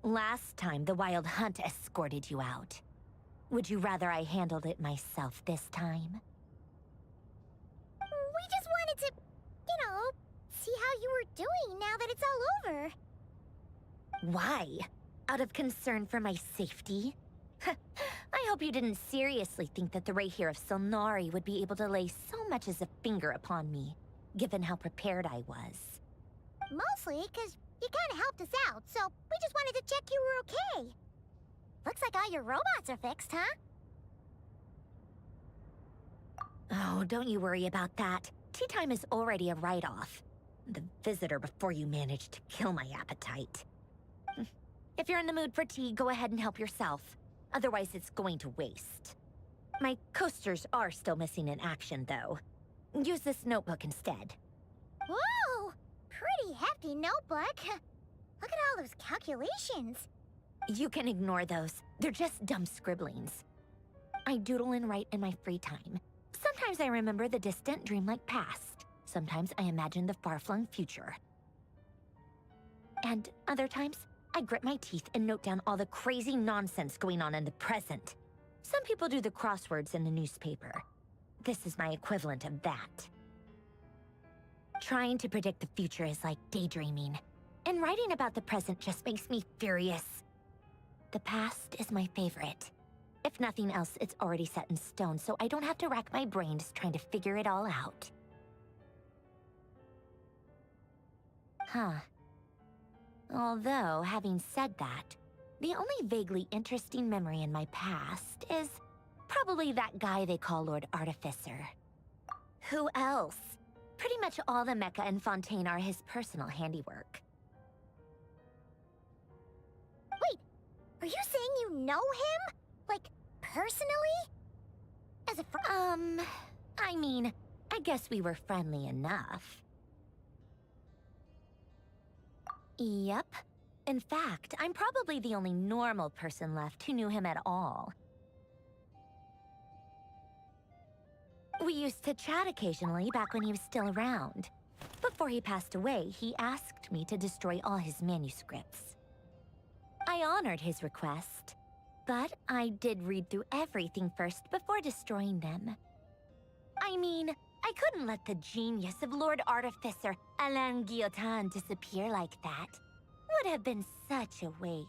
Last time, the Wild Hunt escorted you out. Would you rather I handled it myself this time? We just wanted to, see how you were doing now that it's all over. Why? Out of concern for my safety? I hope you didn't seriously think that the Ray here of Solnari would be able to lay so much as a finger upon me, given how prepared I was. Mostly because you kind of helped us out, so we just wanted to check you were okay. Looks like all your robots are fixed, huh? Oh, don't you worry about that. Tea time is already a write-off. The visitor before you managed to kill my appetite. If you're in the mood for tea, go ahead and help yourself. Otherwise, it's going to waste. My coasters are still missing in action, though. Use this notebook instead. Whoa! Pretty hefty notebook. Look at all those calculations. You can ignore those. They're just dumb scribblings. I doodle and write in my free time. Sometimes I remember the distant, dreamlike past. Sometimes I imagine the far-flung future. And other times, I grit my teeth and note down all the crazy nonsense going on in the present. Some people do the crosswords in the newspaper. This is my equivalent of that. Trying to predict the future is like daydreaming, and writing about the present just makes me furious. The past is my favorite. If nothing else, it's already set in stone, so I don't have to rack my brains trying to figure it all out. Huh. Although, having said that, the only vaguely interesting memory in my past is probably that guy they call Lord Artificer. Who else? Pretty much all the mecha in Fontaine are his personal handiwork. Wait, are you saying you know him? Like, personally? As a I mean, I guess we were friendly enough. Yep. In fact, I'm probably the only normal person left who knew him at all. We used to chat occasionally back when he was still around. Before he passed away, he asked me to destroy all his manuscripts. I honored his request, but I did read through everything first before destroying them. I mean, I couldn't let the genius of Lord Artificer Alain Guillotin disappear like that. Would have been such a waste.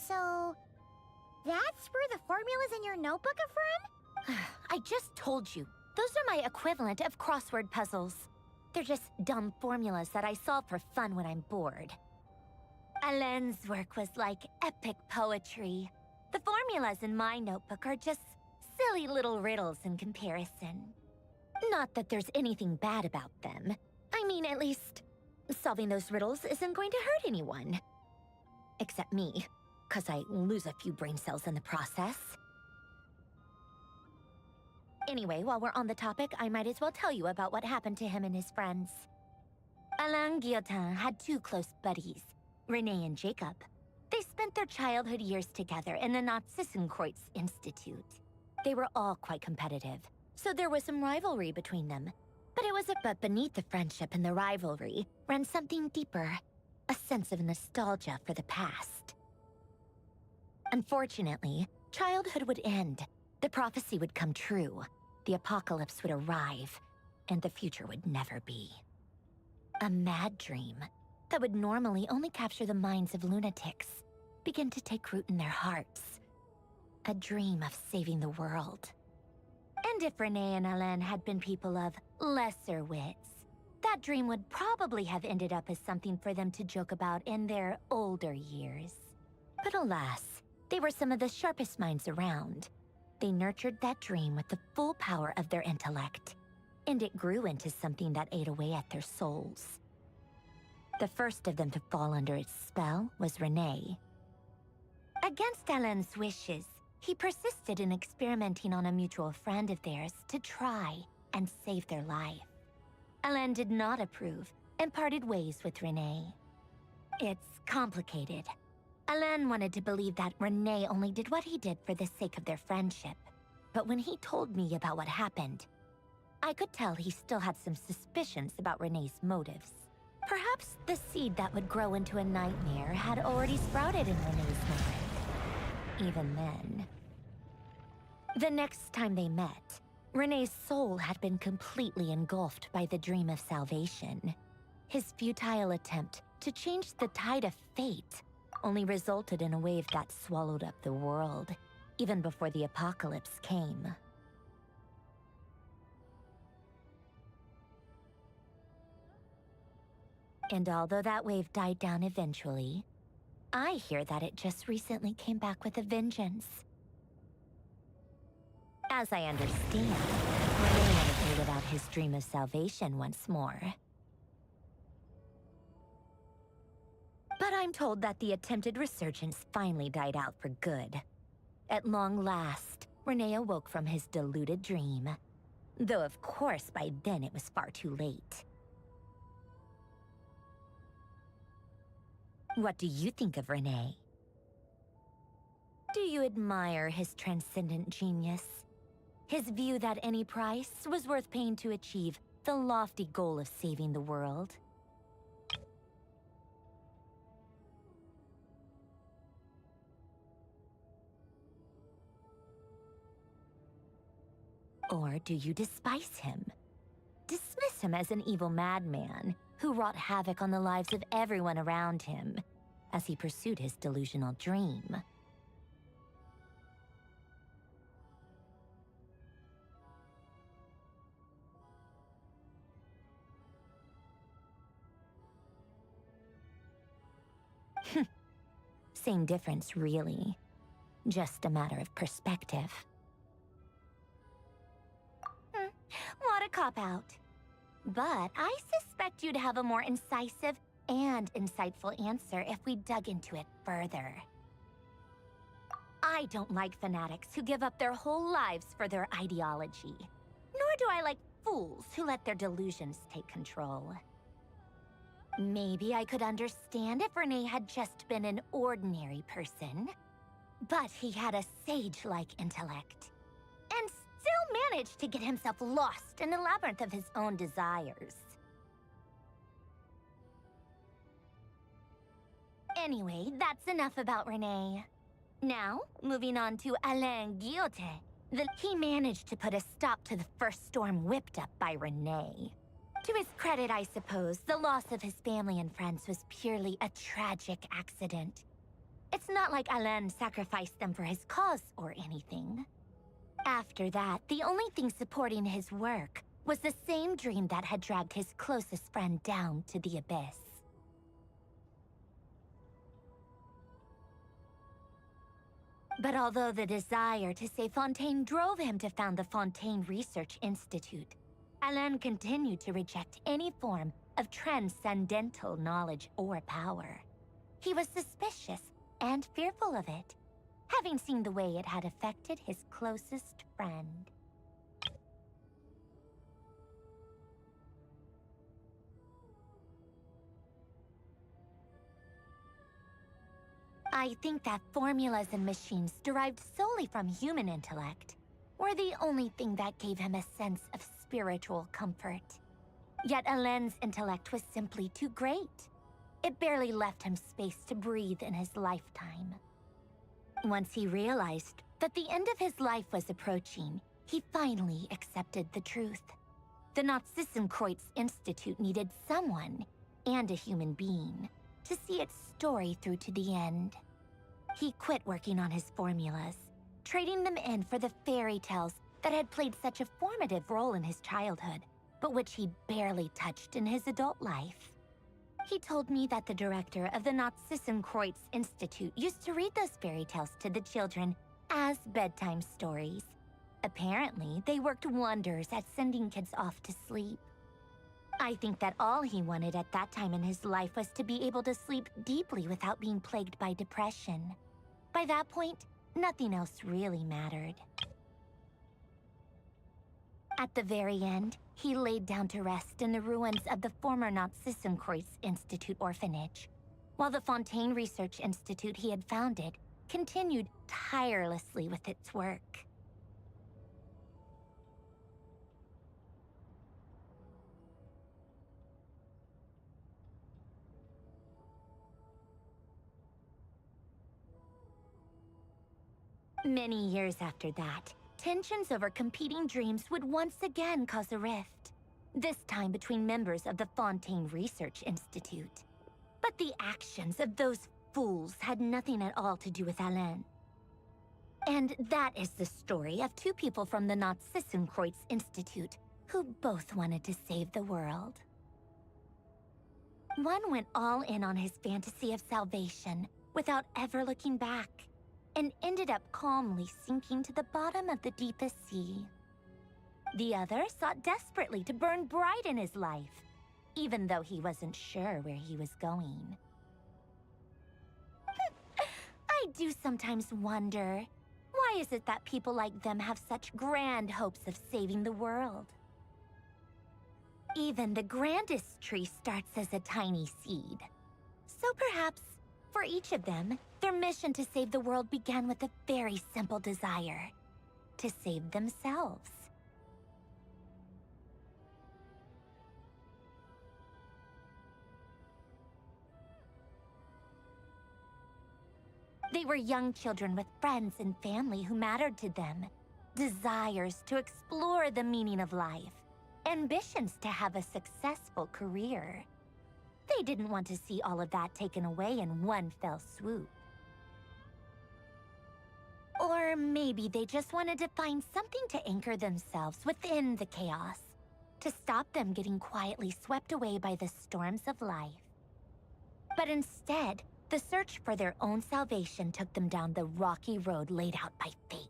So, that's where the formulas in your notebook are from? I just told you. Those are my equivalent of crossword puzzles. They're just dumb formulas that I solve for fun when I'm bored. Alain's work was like epic poetry. The formulas in my notebook are just silly little riddles in comparison. Not that there's anything bad about them. I mean, at least, solving those riddles isn't going to hurt anyone. Except me, 'cause I lose a few brain cells in the process. Anyway, while we're on the topic, I might as well tell you about what happened to him and his friends. Alain Guillotin had two close buddies, Renee and Jacob. They spent their childhood years together in the Nazissenkreuz Institute. They were all quite competitive, so there was some rivalry between them. But beneath the friendship and the rivalry ran something deeper, a sense of nostalgia for the past. Unfortunately, childhood would end. The prophecy would come true. The apocalypse would arrive, and the future would never be. A mad dream that would normally only capture the minds of lunatics began to take root in their hearts. A dream of saving the world. And if Renee and Alain had been people of lesser wits, that dream would probably have ended up as something for them to joke about in their older years. But alas, they were some of the sharpest minds around. They nurtured that dream with the full power of their intellect, and it grew into something that ate away at their souls. The first of them to fall under its spell was Renee. Against Alain's wishes, he persisted in experimenting on a mutual friend of theirs to try and save their life. Alain did not approve and parted ways with Renee. It's complicated. Alain wanted to believe that Renee only did what he did for the sake of their friendship. But when he told me about what happened, I could tell he still had some suspicions about Renee's motives. Perhaps the seed that would grow into a nightmare had already sprouted in Renee's mind. Even then. The next time they met, Renee's soul had been completely engulfed by the dream of salvation. His futile attempt to change the tide of fate only resulted in a wave that swallowed up the world, even before the apocalypse came. And although that wave died down eventually, I hear that it just recently came back with a vengeance. As I understand, Renee wanted to live out his dream of salvation once more. But I'm told that the attempted resurgence finally died out for good. At long last, Renee awoke from his deluded dream. Though of course by then it was far too late. What do you think of Renee? Do you admire his transcendent genius? His view that any price was worth paying to achieve the lofty goal of saving the world? Or do you despise him? Dismiss him as an evil madman who wrought havoc on the lives of everyone around him as he pursued his delusional dream? Same difference, really. Just a matter of perspective. What a cop-out. But I suspect you'd have a more incisive and insightful answer if we dug into it further. I don't like fanatics who give up their whole lives for their ideology. Nor do I like fools who let their delusions take control. Maybe I could understand if Renee had just been an ordinary person. But he had a sage-like intellect. And still managed to get himself lost in the labyrinth of his own desires. Anyway, that's enough about Renee. Now, moving on to Alain Guillotin. He managed to put a stop to the first storm whipped up by Renee. To his credit, I suppose, the loss of his family and friends was purely a tragic accident. It's not like Alain sacrificed them for his cause or anything. After that, the only thing supporting his work was the same dream that had dragged his closest friend down to the abyss. But although the desire to save Fontaine drove him to found the Fontaine Research Institute, Alain continued to reject any form of transcendental knowledge or power. He was suspicious and fearful of it, having seen the way it had affected his closest friend. I think that formulas and machines derived solely from human intellect were the only thing that gave him a sense of spiritual comfort. Yet Alain's intellect was simply too great. It barely left him space to breathe in his lifetime. Once he realized that the end of his life was approaching, he finally accepted the truth. The Nazissenkreuz Institute needed someone, and a human being, to see its story through to the end. He quit working on his formulas, trading them in for the fairy tales that had played such a formative role in his childhood, but which he barely touched in his adult life. He told me that the director of the Nazissenkreuz Institute used to read those fairy tales to the children as bedtime stories. Apparently, they worked wonders at sending kids off to sleep. I think that all he wanted at that time in his life was to be able to sleep deeply without being plagued by depression. By that point, nothing else really mattered. At the very end, he laid down to rest in the ruins of the former Nazissenkreuz Institute orphanage, while the Fontaine Research Institute he had founded continued tirelessly with its work. Many years after that, tensions over competing dreams would once again cause a rift, this time between members of the Fontaine Research Institute. But the actions of those fools had nothing at all to do with Alain. And that is the story of two people from the Nazissenkreuz Institute who both wanted to save the world. One went all in on his fantasy of salvation without ever looking back, and ended up calmly sinking to the bottom of the deepest sea. The other sought desperately to burn bright in his life, even though he wasn't sure where he was going. I do sometimes wonder, why is it that people like them have such grand hopes of saving the world? Even the grandest tree starts as a tiny seed. So perhaps, for each of them, their mission to save the world began with a very simple desire: to save themselves. They were young children with friends and family who mattered to them, desires to explore the meaning of life, ambitions to have a successful career. They didn't want to see all of that taken away in one fell swoop. Or maybe they just wanted to find something to anchor themselves within the chaos, to stop them getting quietly swept away by the storms of life. But instead, the search for their own salvation took them down the rocky road laid out by fate.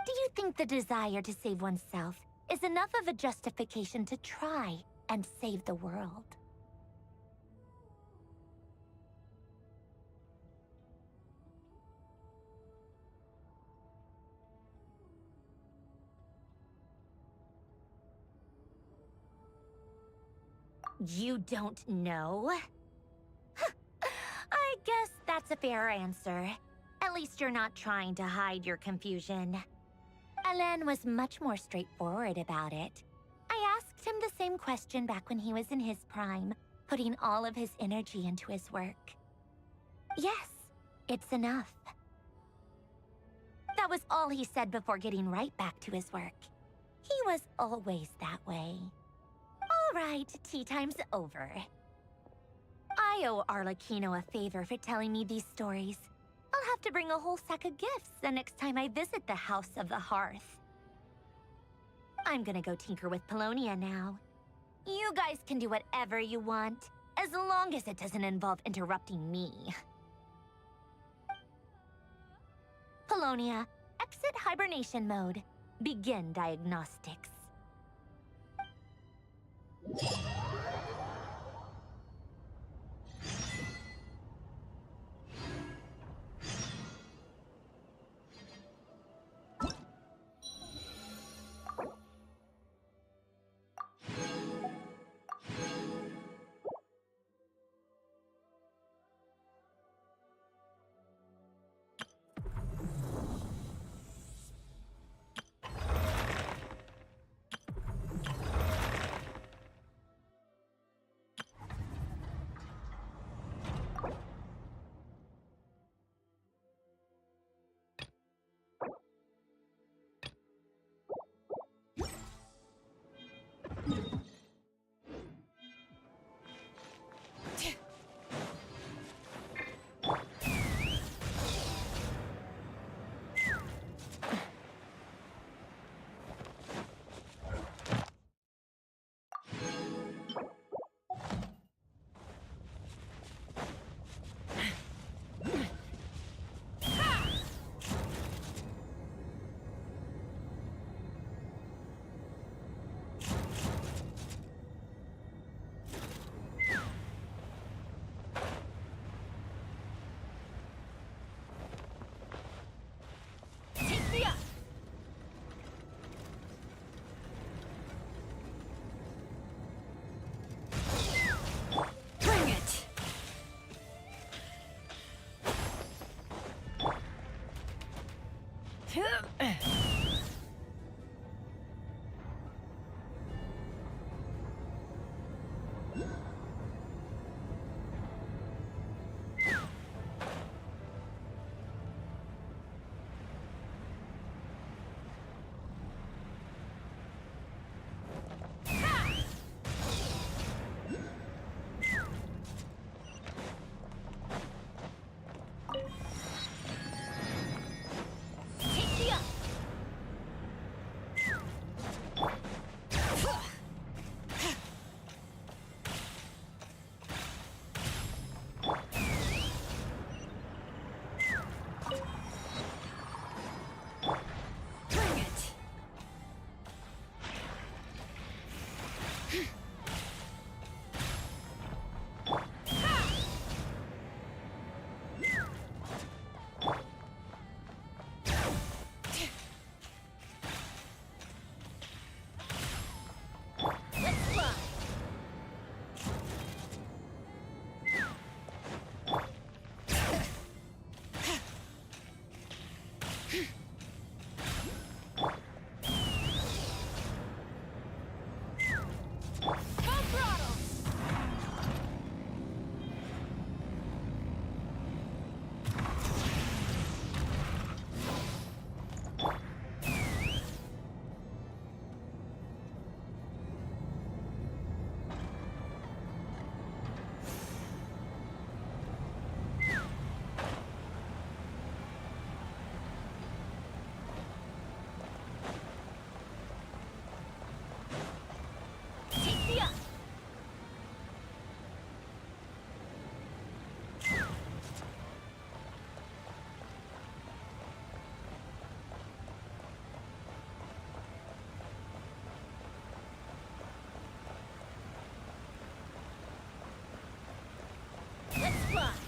Do you think the desire to save oneself is enough of a justification to try and save the world? You don't know? I guess that's a fair answer. At least you're not trying to hide your confusion. Alain was much more straightforward about it. I asked him the same question back when he was in his prime, putting all of his energy into his work. Yes, it's enough. That was all he said before getting right back to his work. He was always that way. All right, tea time's over. I owe Arlecchino a favor for telling me these stories. I'll have to bring a whole sack of gifts the next time I visit the House of the Hearth. I'm gonna go tinker with Polonia now. You guys can do whatever you want, as long as it doesn't involve interrupting me. Polonia, exit hibernation mode. Begin diagnostics. Let's fly!